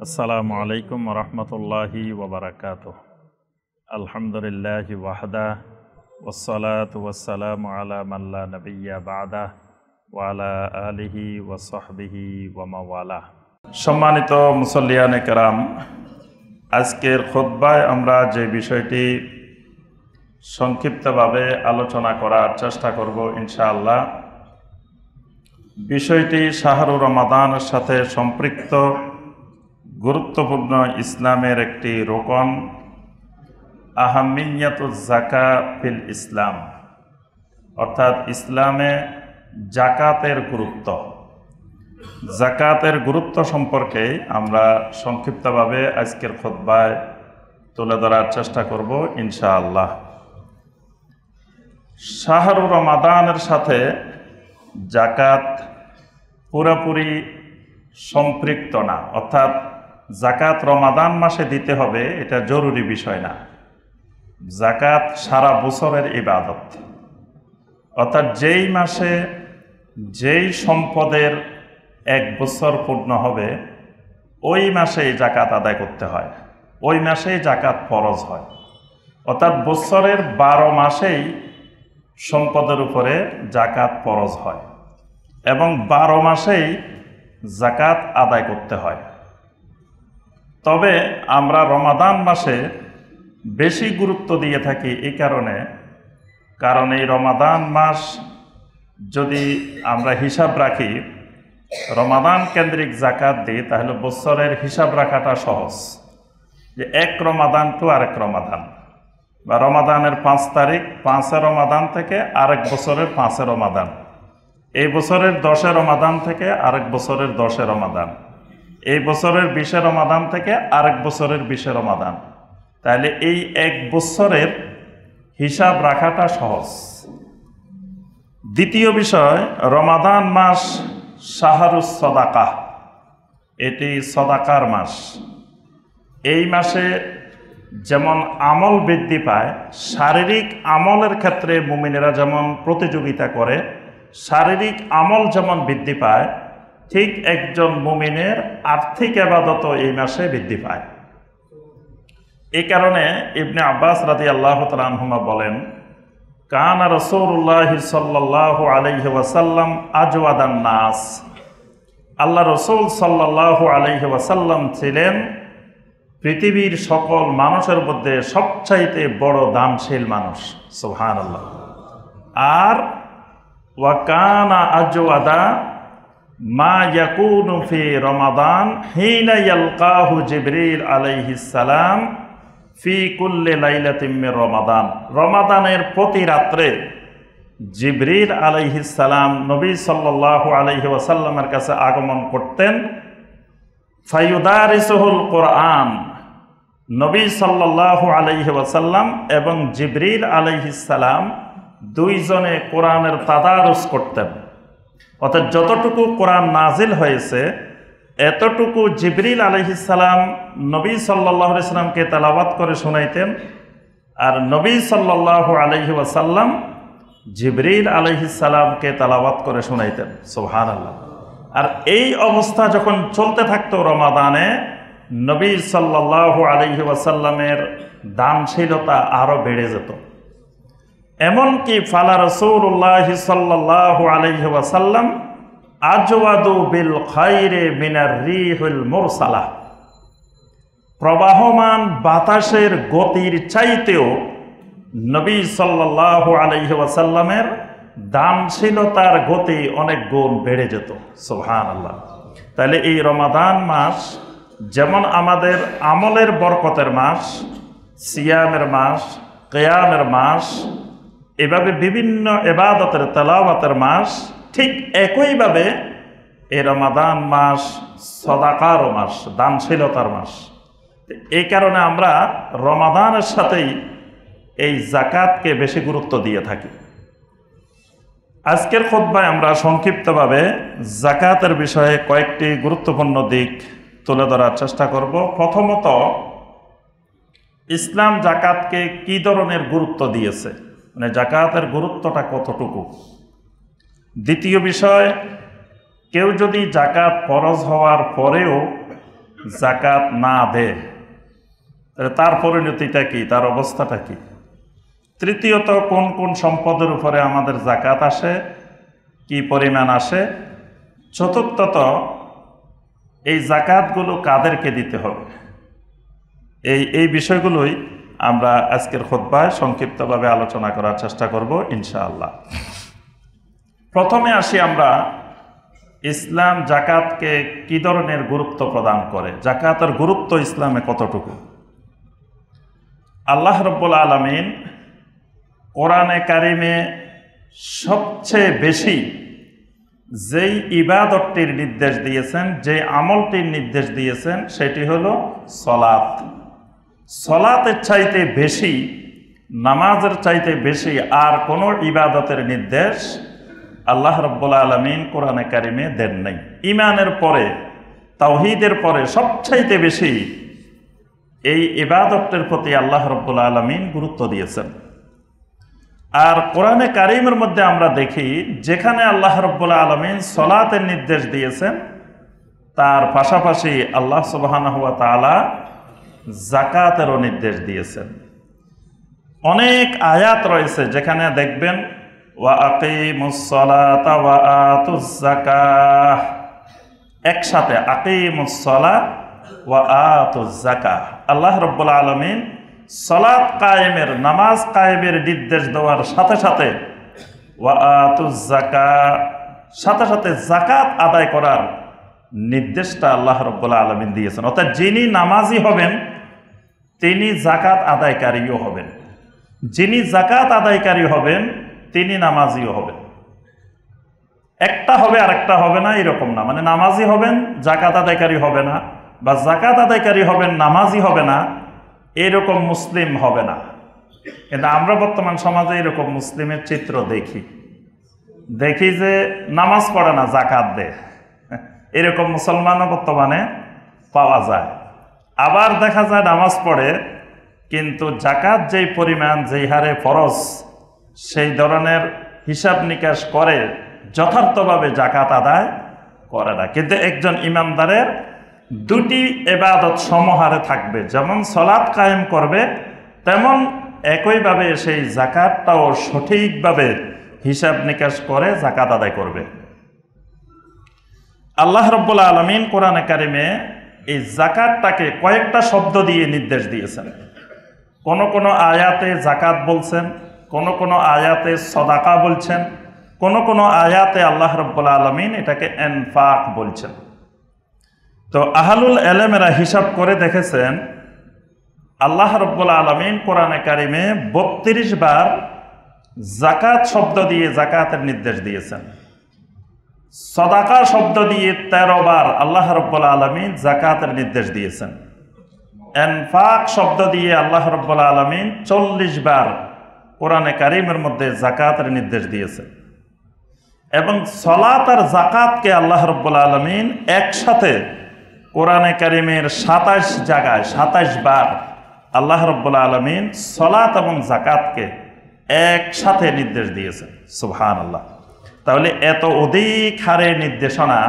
আসসালামু আলাইকুম রহমতুল্লাহি ওবরাকাতুহ। আলহামদুলিল্লাহি ওয়াহদা ওয়াসসালাতু ওয়াসসালামু আলা মান লা নাবিয়্যা বা'দা ওয়া আলা আলিহি ওয়া সাহবিহি ওয়া মাওয়ালা। সম্মানিত মুসল্লিয়ানে কেরাম, আজকের খুতবায় আমরা যে বিষয়টি সংক্ষিপ্তভাবে আলোচনা করার চেষ্টা করব ইনশাআল্লাহ, বিষয়টি শাহরুর রমাদানের সাথে সম্পৃক্ত গুরুত্বপূর্ণ ইসলামের একটি রোকন, আহাম্মিয়াতুজ যাকাত ফিল ইসলাম, অর্থাৎ ইসলামে জাকাতের গুরুত্ব। জাকাতের গুরুত্ব সম্পর্কে আমরা সংক্ষিপ্তভাবে আজকের খুতবায় তুলে ধরার চেষ্টা করব ইনশাআল্লাহ। শাহরুর রমাদানের সাথে জাকাত পুরোপুরি সম্পৃক্ত না, অর্থাৎ জাকাত রমাদান মাসে দিতে হবে এটা জরুরি বিষয় না। জাকাত সারা বছরের ইবাদত, অর্থাৎ যেই মাসে যেই সম্পদের 1 বছর পূর্ণ হবে ওই মাসেই জাকাত আদায় করতে হয়, ওই মাসেই জাকাত ফরজ হয়। অর্থাৎ বছরের 12 মাসেই সম্পদের উপরে জাকাত ফরজ হয় এবং 12 মাসেই জাকাত আদায় করতে হয়। তবে আমরা রমাদান মাসে বেশি গুরুত্ব দিয়ে থাকি এই কারণ এই রমাদান মাস যদি আমরা হিসাব রাখি, রমাদান কেন্দ্রিক জাকাত দিই, তাহলে বছরের হিসাব রাখাটা সহজ। যে এক রমাদান টু আরেক রমাদান, বা রমাদানের 5 তারিখ 5 রমাদান থেকে আরেক বছরের 5 রমাদান, এই বছরের 10 রমাদান থেকে আরেক বছরের 10 রমাদান, এই বছরের 20 রমাদান থেকে আরেক বছরের 20 রমাদান, তাহলে এই 1 বছরের হিসাব রাখাটা সহজ। দ্বিতীয় বিষয়, রমাদান মাস শাহরুস সাদাকা, এটি সদাকার মাস। এই মাসে যেমন আমল বৃদ্ধি পায়, শারীরিক আমলের ক্ষেত্রে মুমিনেরা যেমন প্রতিযোগিতা করে, শারীরিক আমল যেমন বৃদ্ধি পায়, ঠিক একজন মুমিনের আর্থিক ইবাদতও এই মাসে বৃদ্ধি পায়। এই কারণে ইবনে আব্বাস রাদিয়াল্লাহু তাআলা আনহুমা বলেন, কানা রাসূলুল্লাহ সাল্লাল্লাহু আলাইহি ওয়াসাল্লাম আজওয়াদান নাস, আল্লাহ রাসূল সাল্লাল্লাহু আলাইহি ওয়াসাল্লাম ছিলেন পৃথিবীর সকল মানুষের মধ্যে সবচাইতে বড় দানশীল মানুষ। সুবহানাল্লাহ। আর ওয়া কানা আজওয়াদা মা ইয়াকুনু ফি রমাদান হিনা ইয়ালকাহু জিবরিল আলাইহিস সালাম ফি কুল্লি লাইলাতিন মিন রমাদান, রমাদানের প্রতি রাত্রে জিবরিল আলাইহিস সালাম নবী সাল্লাল্লাহু আলাইহি ওয়াসাল্লামের কাছে আগমন করতেন। ফায়ুদারিসুহুল কোরআন, নবী সাল্লাল্লাহু আলাইহি ওয়াসাল্লাম এবং জিবরিল আলাইহিস সালাম দুইজনে কোরআনের তাদারুস করতেন। অর্থাৎ যতটুকু কোরআন নাজিল হয়েছে এতটুকু জিবরিল আলাইহিস সালাম নবী সাল্লাল্লাহু আলাইহি ওয়াসাল্লামকে তেলাওয়াত করে শোনাইতেন, আর নবী সাল্লাল্লাহু আলাইহি ওয়াসাল্লাম জিবরিল আলাইহিস সালামকে তেলাওয়াত করে শোনাইতেন। সুবহানাল্লাহ। আর এই অবস্থা যখন চলতে থাকতো রমাদানে, নবী সাল্লাল্লাহু আলাইহি ওয়াসাল্লামের দানশীলতা আরো বেড়ে যেত। এমনকি ফালা রাসূলুল্লাহ সাল্লাল্লাহু আলাইহি ওয়াসাল্লাম আজওয়াদু বিল খায়রি মিনার রিহুল মুরসালা, প্রবাহমান বাতাসের গতির চাইতেও নবী সাল্লাল্লাহু আলাইহি ওয়াসাল্লামের দানশীলতার গতি অনেক গুণ বেড়ে যেত। সুবহানাল্লাহ। তাহলে এই রমাদান মাস যেমন আমাদের আমলের বরকতের মাস, সিয়ামের মাস, কিয়ামের মাস, এভাবে বিভিন্ন ইবাদতের তেলাওয়াতের মাস, ঠিক একইভাবে এই রমাদান মাস সদাকার মাস, দানশীলতার মাস। এই কারণে আমরা রমাদানের সাথেই এই জাকাতকে বেশি গুরুত্ব দিয়ে থাকি। আজকের খুতবায় আমরা সংক্ষিপ্তভাবে জাকাতের বিষয়ে কয়েকটি গুরুত্বপূর্ণ দিক তুলে ধরার চেষ্টা করব। প্রথমত, ইসলাম জাকাতকে কি ধরনের গুরুত্ব দিয়েছে, মানে জাকাতের গুরুত্বটা কতটুকু। দ্বিতীয় বিষয়, কেউ যদি জাকাত ফরজ হওয়ার পরেও জাকাত না দেয়, তাহলে তার পরিণতিটা কি, তার অবস্থাটা কি? তৃতীয়ত, কোন কোন সম্পদের উপরে আমাদের জাকাত আসে, কি পরিমাণ আসে? চতুর্থত, এই জাকাতগুলো কাদেরকে দিতে হবে? এই বিষয়গুলোই আমরা আজকের খুতবায় সংক্ষিপ্তভাবে আলোচনা করার চেষ্টা করব ইনশাআল্লাহ। প্রথমে আসি আমরা, ইসলাম জাকাতকে কি ধরনের গুরুত্ব প্রদান করে, জাকাতের গুরুত্ব ইসলামে কতটুকু? আল্লাহ রাব্বুল আলামিন কোরআনে কারিমে সবচেয়ে বেশি যেই ইবাদতটির নির্দেশ দিয়েছেন, যে আমলটির নির্দেশ দিয়েছেন, সেটি হলো সলাত। সলাতের চাইতে বেশি, নামাজের চাইতে বেশি আর কোনো ইবাদতের নির্দেশ আল্লাহ রাব্বুল আলামিন কোরআনে কারিমে দেন নাই। ঈমানের পরে, তাওহীদের পরে সবচাইতে বেশি এই ইবাদতের প্রতি আল্লাহ রাব্বুল আলামিন গুরুত্ব দিয়েছেন। আর কোরআনে কারিমের মধ্যে আমরা দেখি, যেখানে আল্লাহ রাব্বুল আলামিন সলাতের নির্দেশ দিয়েছেন, তার পাশাপাশি আল্লাহ সুবহানাহু ওয়া তাআলা জাকাতেরও নির্দেশ দিয়েছেন। অনেক আয়াত রয়েছে যেখানে দেখবেন ওয়া আকিমুস সালাতা ওয়া আতুজ যাকাহ, একসাথে আকিমুস সালাত ওয়া আতুজ যাকাহ। আল্লাহ রাব্বুল আলামিন সালাত কায়েমের, নামাজ কায়েমের নির্দেশ দেওয়ার সাথে সাথে ওয়া আতুজ যাকাহ, সাথে সাথে যাকাত আদায় করার নির্দেশটা আল্লাহ রাব্বুল আলামিন দিয়েছেন। অর্থাৎ যিনি নামাজি হবেন তিনি যাকাত আদায়কারীও হবেন, যিনি যাকাত আদায়কারী হবেন তিনি নামাজিও হবেন। একটা হবে আর একটা হবে না, এরকম না। মানে নামাজি হবেন, যাকাত আদায়কারী হবে না, বা যাকাত আদায়কারী হবেন, নামাজি হবে না, এরকম মুসলিম হবে না। কিন্তু আমরা বর্তমান সমাজে এরকম মুসলিমের চিত্র দেখি যে নামাজ পড়ে না, যাকাত দেয়, এরকম মুসলমানও বর্তমানে পাওয়া যায়। আবার দেখা যায় নামাজ পড়ে কিন্তু যাকাত যেই পরিমাণ, যেই হারে ফরজ, সেই ধরনের হিসাব নিকাশ করে যথার্থভাবে যাকাত আদায় করে না। কিন্তু একজন ইমানদারের দুটি ইবাদত সমহারে থাকবে, যেমন সালাত কায়েম করবে, তেমন একইভাবে সেই যাকাতটাও সঠিকভাবে হিসাব নিকাশ করে যাকাত আদায় করবে। আল্লাহ রাব্বুল আলামিন কোরআনে কারিমে এই যাকাতটাকে কয়েকটা শব্দ দিয়ে নির্দেশ দিয়েছেন। কোন কোন আয়াতে যাকাত বলছেন, কোন কোন আয়াতে সদাকা বলছেন, কোন কোন আয়াতে আল্লাহ রাব্বুল আলামিন এটাকে ইনফাক বলছেন। তো আহলুল ইলমেরা হিসাব করে দেখেছেন, আল্লাহ রাব্বুল আলামিন কোরআনে কারিমে 32 বার যাকাত শব্দ দিয়ে যাকাতের নির্দেশ দিয়েছেন। সদাকা শব্দ দিয়ে 13 বার আল্লাহ রাব্বুল আলামিন যাকাতের নির্দেশ দিয়েছেন। ইনফাক শব্দ দিয়ে আল্লাহ রাব্বুল আলামিন 40 বার কোরআনে কারিমের মধ্যে যাকাতের নির্দেশ দিয়েছেন। এবং সালাত আর যাকাতকে আল্লাহ রাব্বুল আলামিন একসাথে কোরআনে কারিমের 27 জায়গায় 27 বার আল্লাহ রাব্বুল আলামিন সালাত এবং যাকাতকে একসাথে নির্দেশ দিয়েছেন। সুবহানাল্লাহ। তাহলে এত অধিক হারে নির্দেশনা,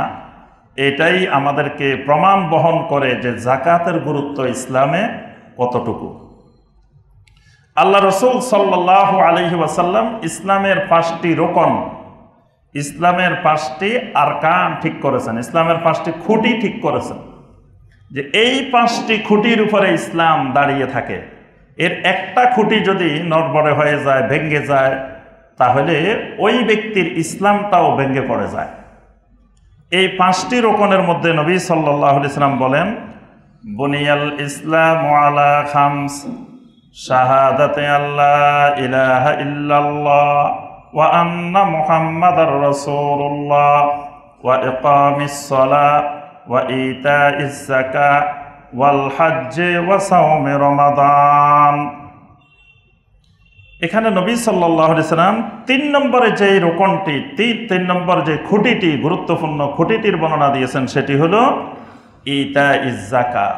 এটাই আমাদেরকে প্রমাণ বহন করে যে যাকাতের গুরুত্ব ইসলামে কতটুকু। আল্লাহ রাসূল সাল্লাল্লাহু আলাইহি ওয়াসাল্লাম ইসলামের 5টি রোকন, ইসলামের 5টি আরকান ঠিক করেছেন, ইসলামের 5টি খুঁটি ঠিক করেছেন, যে এই 5টি খুঁটির উপরে ইসলাম দাঁড়িয়ে থাকে। এর একটা খুঁটি যদি নড়বড়ে হয়ে যায়, ভেঙে যায়, তাহলে ওই ব্যক্তির ইসলামটাও ভেঙে পড়ে যায়। এই 5টি রোকনের মধ্যে নবী সাল্লাল্লাহু আলাইহি ওয়াসাল্লাম বলেন, বুনিয়াল ইসলামু আলা খামস, শাহাদাতে আল্লাহ ইলাহা ইল্লাল্লাহ ওয়া আন্না মুহাম্মাদার রাসূলুল্লাহ ওয়া ইকামিস সালাহ ওয়া ইতাইজ যাকাত ওয়াল হজ্জ ওয়া সাওমি রমাদান। এখানে নবী সাল্লাল্লাহু আলাইহি ওয়াসাল্লাম 3 নম্বরে যে রোকনটি, 3 নম্বর যে খুঁটিটি, গুরুত্বপূর্ণ খুঁটিটির বর্ণনা দিয়েছেন, সেটি হলো ইতাইজ যাকাত,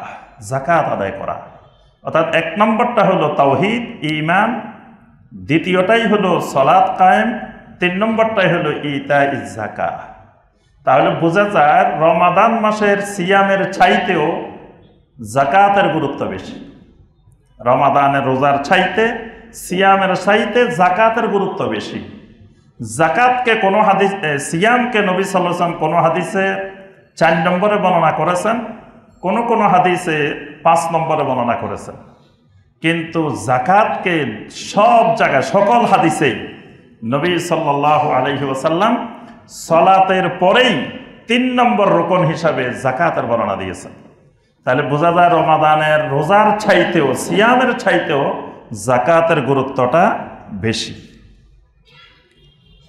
যাকাত আদায় করা। অর্থাৎ 1 নম্বরটা হলো তাওহীদ, ঈমান, দ্বিতীয়টাই হলো সালাত কায়েম, 3 নম্বরটাই হলো ইতাইজ যাকাত। তাহলে বোঝা যায় রমাদান মাসের সিয়ামের চাইতেও জাকাতের গুরুত্ব বেশি। রমাদানের রোজার চাইতে, সিয়ামের চাইতে জাকাতের গুরুত্ব বেশি। জাকাতকে কোনো হাদিস, সিয়ামকে নবী সাল্লাল্লাহু আলাইহি ওয়াসাল্লাম কোনো হাদিসে 4 নম্বরে বর্ণনা করেছেন, কোনো হাদিসে 5 নম্বরে বর্ণনা করেছেন। কিন্তু জাকাতকে সব জায়গায়, সকল হাদিসেই নবী সাল্লাল্লাহু আলাইহি ওয়াসাল্লাম সালাতের পরেই 3 নম্বর রুকন হিসাবে জাকাতের বর্ণনা দিয়েছেন। তাহলে বোঝা যায় রমাদানের রোজার চাইতেও, সিয়ামের চাইতেও জাকাতের গুরুত্বটা বেশি।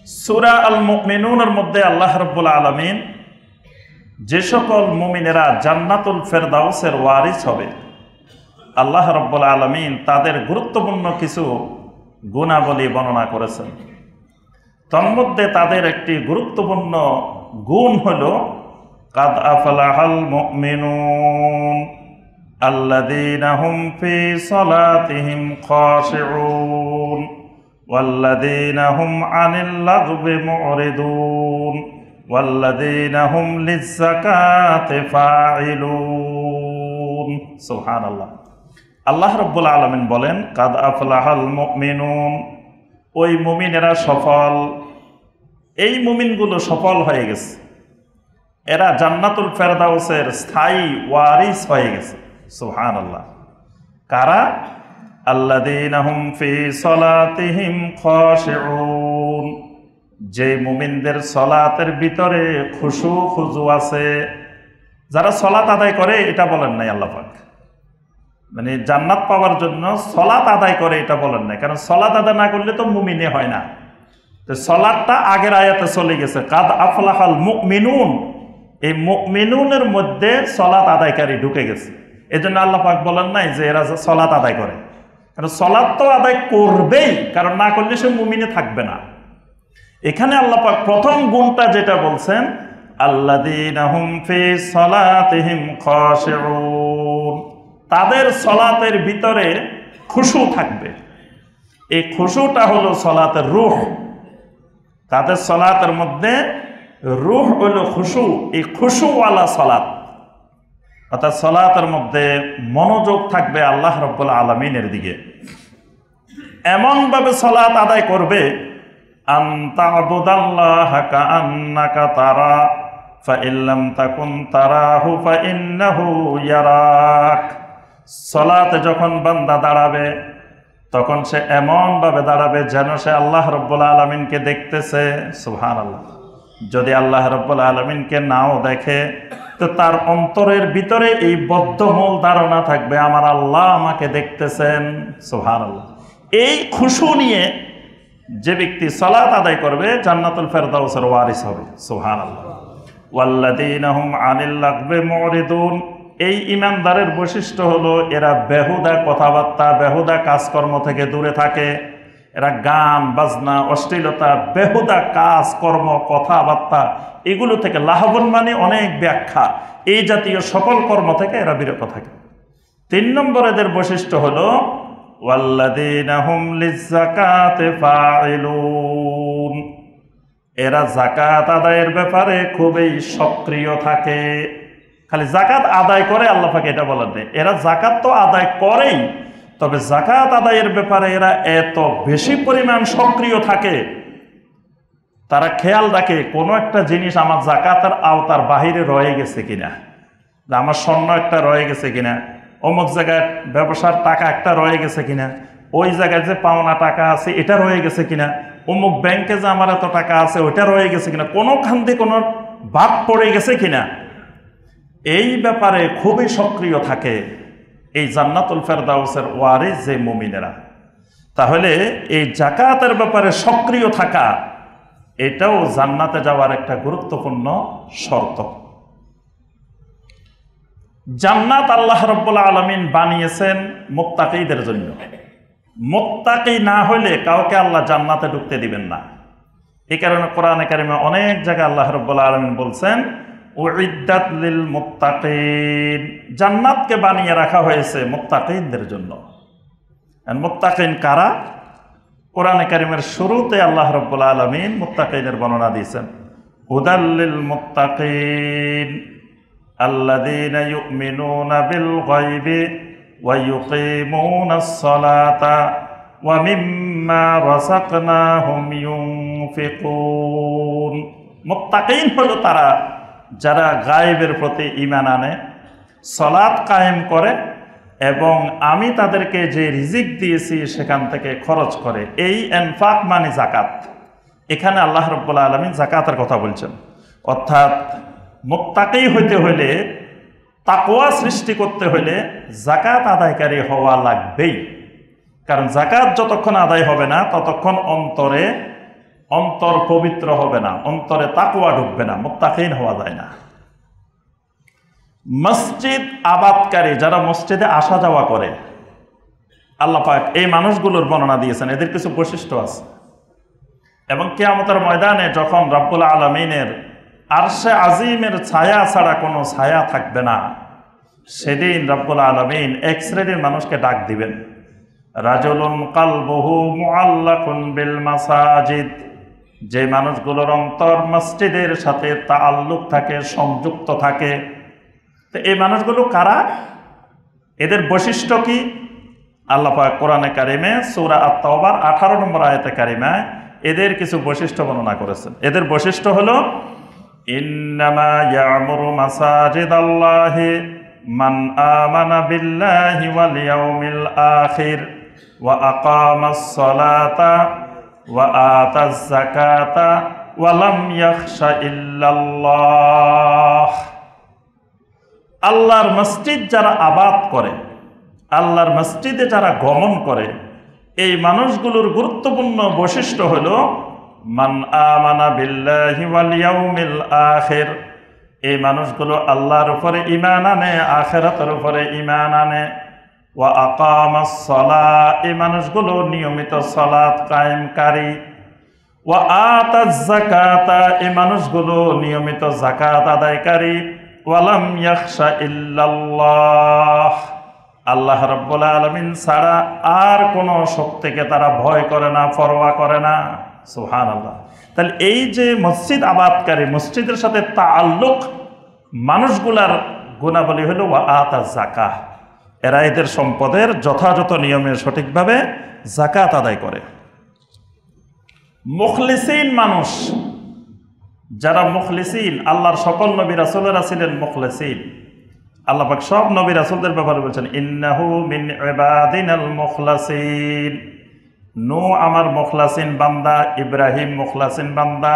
সূরা আল মুমিনুনের মধ্যে আল্লাহ রাব্বুল আলামিন যে সকল মুমিনেরা জান্নাতুল ফেরদাউসের ওয়ারিস হবে, আল্লাহ রাব্বুল আলামিন তাদের গুরুত্বপূর্ণ কিছু গুণাবলী বর্ণনা করেছেন। তন্মধ্যে তাদের একটি গুরুত্বপূর্ণ গুণ হল কাদ আফলাহাল মুমিনুন আল্লাযীনা হুম ফি সালাতিহিম খাশিউন ওয়াল্লাযীনা হুম আনিল লাগবি মুরিদুন ওয়াল্লাযীনা হুম লিয-যাকাতি ফাইলুন। সুবহানাল্লাহ। আল্লাহ রাব্বুল আলামিন বলেন কাদ আফলাহাল মুমিনুন, ওই মুমিনেরা সফল, এই মুমিনগুলো সফল হয়ে গেছে, এরা জান্নাতুল ফেরদাউসের স্থায়ী ওয়ারিস হয়ে গেছে। সুবহানাল্লাহ। কারা? আল্লাযীনা হুম ফি সালাতিহিম খাশিউন, যে মুমিনদের সালাতের ভিতরে খুশু খুজু আছে। যারা সালাত আদায় করে এটা বলেন নাই আল্লাহ পাক, মানে জান্নাত পাওয়ার জন্য সালাত আদায় করে এটা বলেন নাই, কারণ সালাত আদায় না করলে তো মুমিনে হয় না। তো সালাতটা আগের আয়াতে চলে গেছে, কাদ আফলাহাল মুমিনুন, এই মুমিনুনের মধ্যে সালাত আদায়কারী ঢুকে গেছে। এজন্য আল্লাহ পাক বলেন নাই যে এরা সালাত আদায় করে, কারণ সালাত তো আদায় করবেই, কারণ না করলে সে মুমিনে থাকবে না। এখানে আল্লাহ পাক প্রথম গুণটা যেটা বলছেন, আল্লাযীনা হুম ফি সালাতিহিম খাশিউন, তাদের সালাতের ভিতরে খুশু থাকবে। এই খুশুটা হলো সালাতের রূহ। তাদের সালাতের মধ্যে রূহ হলো খুশু, এই খুশুওয়ালা সালাত, অর্থাৎ সালাতের মধ্যে মনোযোগ থাকবে আল্লাহ রাব্বুল আলামিনের দিকে। এমনভাবে সালাত আদায় করবে, আন তা'বুদাল্লাহা কাআন্নাকা তারা ফাইন লাম তাকুন তারাহু ফাইন্নাহু ইয়ারাক। সালাতে যখন বান্দা দাঁড়াবে তখন সে এমনভাবে দাঁড়াবে যেন সে আল্লাহ রাব্বুল আলামিনকে দেখতেছে। সুবহানাল্লাহ। যদি আল্লাহ রাব্বুল আলামিনকে নাও দেখে তো তার অন্তরের ভিতরে এই বদ্ধমূল ধারণা থাকবে, আমার আল্লাহ আমাকে দেখতেছেন। সুবহানাল্লাহ। এই খুশু নিয়ে যে ব্যক্তি সালাত আদায় করবে জান্নাতুল ফেরদাউসের ওয়ারিস হবে। সুবহানাল্লাহ। ওয়াল্লাযীনা হুম আনিল লাগবি মুরিদুন, এই ইমানদারের বৈশিষ্ট্য হলো এরা বেহুদা কথাবার্তা, বেহুদা কাজকর্ম থেকে দূরে থাকে। এরা গান বাজনা, অশ্লীলতা, বেহুদা কাজকর্ম, কথাবার্তা, এগুলো থেকে লাহবন মানে অনেক ব্যাখ্যা, এই জাতীয় সকল কর্ম থেকে এরা বিরত থাকে। 3 নম্বর এদের বৈশিষ্ট্য হলো ওয়াল্লাযীনা হুম লিয-যাকাতি ফাইলুন, এরা যাকাত আদায়ের ব্যাপারে খুবই সক্রিয় থাকে। খালি যাকাত আদায় করে আল্লাহ পাক এটা বলেন নেই, এরা যাকাত তো আদায় করেই, তবে যাকাত আদায়ের ব্যাপারে এরা এত বেশি পরিমাণ সক্রিয় থাকে, তারা খেয়াল রাখে কোনো একটা জিনিস আমার যাকাতের আওতার বাহিরে রয়ে গেছে কিনা, আমার স্বর্ণ একটা রয়ে গেছে কিনা, অমুক জায়গায় ব্যবসার টাকা একটা রয়ে গেছে কিনা, ওই জায়গায় যে পাওনা টাকা আছে এটা রয়ে গেছে কিনা, অমুক ব্যাংকে যে আমার এত টাকা আছে ওইটা রয়ে গেছে কিনা, কোনোখান থেকে কোনো বাদ পড়ে গেছে কিনা, এই ব্যাপারে খুবই সক্রিয় থাকে এই জান্নাতুল ফেরদাউসের ওয়ারিস যে মুমিনেরা। তাহলে এই যাকাতের ব্যাপারে সক্রিয় থাকা এটাও জান্নাতে যাওয়ার একটা গুরুত্বপূর্ণ শর্ত। জান্নাত আল্লাহ রাব্বুল আলামিন বানিয়েছেন মুত্তাকীদের জন্য। মুত্তাকী না হলে কাউকে আল্লাহ জান্নাতে ঢুকতে দিবেন না। এই কারণে কোরআনে কারিমে অনেক জায়গায় আল্লাহ রাব্বুল আলামিন বলছেন উইদ্দাত লিল মুত্তাকিন, জান্নাতকে বানিয়ে রাখা হয়েছে মুত্তাকিনদের জন্য। আর মুত্তাকিন কারা? কোরআনে কারিমের শুরুতে আল্লাহ রাব্বুল আলামিন মুত্তাকিনের বর্ণনা দিয়েছেন, হুদাল লিল মুত্তাকিন আল্লাযীনা ইউমিনুনা বিল গায়বি ওয়া ইউকিমুনাস সালাতা ওয়া মিম্মা রাযাকনাহুম ইউনফিকুন। মুত্তাকিন হলো তারা যারা গায়েবের প্রতি ঈমান আনে, সালাত কায়েম করে এবং আমি তাদেরকে যে রিজিক দিয়েছি সেখান থেকে খরচ করে। এই ইনফাক মানে যাকাত। এখানে আল্লাহ রাব্বুল আলামিন যাকাতের কথা বলছেন। অর্থাৎ মুত্তাকি হইতে হলে, তাকওয়া সৃষ্টি করতে হলে যাকাত আদায়কারী হওয়া লাগবেই। কারণ যাকাত যতক্ষণ আদায় হবে না ততক্ষণ অন্তর পবিত্র হবে না, অন্তরে তাকওয়া ঢুকবে না, মুত্তাকিন হওয়া যায় না। মসজিদ আবাদকারী, যারা মসজিদে আসা যাওয়া করে, আল্লাহ পাক এই মানুষগুলোর বর্ণনা দিয়েছেন। এদের কিছু বৈশিষ্ট্য আছে এবং কিয়ামতের ময়দানে যখন রব্বুল আলামিনের আরশে আজিমের ছায়া ছাড়া কোনো ছায়া থাকবে না, সেদিন রব্বুল আলামিন এক শ্রেণীর মানুষকে ডাক দিবেন। রাজুলুন কালবুহু মুআল্লাকুন বিল মাসাজিদ, যে মানুষগুলোর অন্তর মসজিদের সাথে তাআল্লুক থাকে, সংযুক্ত থাকে। তো এই মানুষগুলো কারা? এদের বৈশিষ্ট্য কি? আল্লাহ পাক কোরআনে কারিমে সূরা আত-তাওবার 18 নম্বর আয়াতে কারিমায় এদের কিছু বৈশিষ্ট্য বর্ণনা করেছেন। এদের বৈশিষ্ট্য হলো ইন্নামা ইয়ামুরু মাসাজিদাল্লাহি মান আমানা বিল্লাহি ওয়াল ইয়াউমিল আখির ওয়া আকামাস সালাতা ওয়া আতাজ যাকাতা ওয়া লাম ইয়াখশা ইল্লাল্লাহ। আল্লাহর মসজিদ যারা আবাদ করে, আল্লাহর মসজিদে যারা গমন করে, এই মানুষগুলোর গুরুত্বপূর্ণ বৈশিষ্ট্য হলো মান আমানা বিল্লাহি ওয়াল ইয়াউমিল আখির। এই মানুষগুলো আল্লাহর উপরে ঈমান আনে, আখিরাতের উপরে ঈমান আনে। ওয়া আকামাস সালাহ, এই মানুষগুলো নিয়মিত সালাত কায়েমকারী। ওয়া আতাজ যাকাতা, এই মানুষগুলো নিয়মিত যাকাত আদায়কারী। ওয়ালাম ইয়াখশা ইল্লাল্লাহ, আল্লাহ রাব্বুল আলামিন ছাড়া আর কোনো শক্তিকে তারা ভয় করে না, পরোয়া করে না। সুবহানাল্লাহ। তাহলে এই যে মসজিদ আবাদকারী, মসজিদের সাথে তাআল্লুক মানুষগুলার গুণাবলী হলো ওয়া আতাজ যাকাহ, এরা এদের সম্পদের যথাযথ নিয়মে সঠিকভাবে যাকাত আদায় করে। মুখলিসিন মানুষ, যারা মুখলিসিন, আল্লাহর সকল নবী রাসূলেরা ছিলেন মুখলিসিন। আল্লাহ পাক সব নবী রাসূলদের ব্যাপারে বলছেন ইন্নাহু মিন ইবাদিনাল মুখলাসিন। নূহ আমার মুখলাসিন বান্দা, ইব্রাহিম মুখলাসিন বান্দা,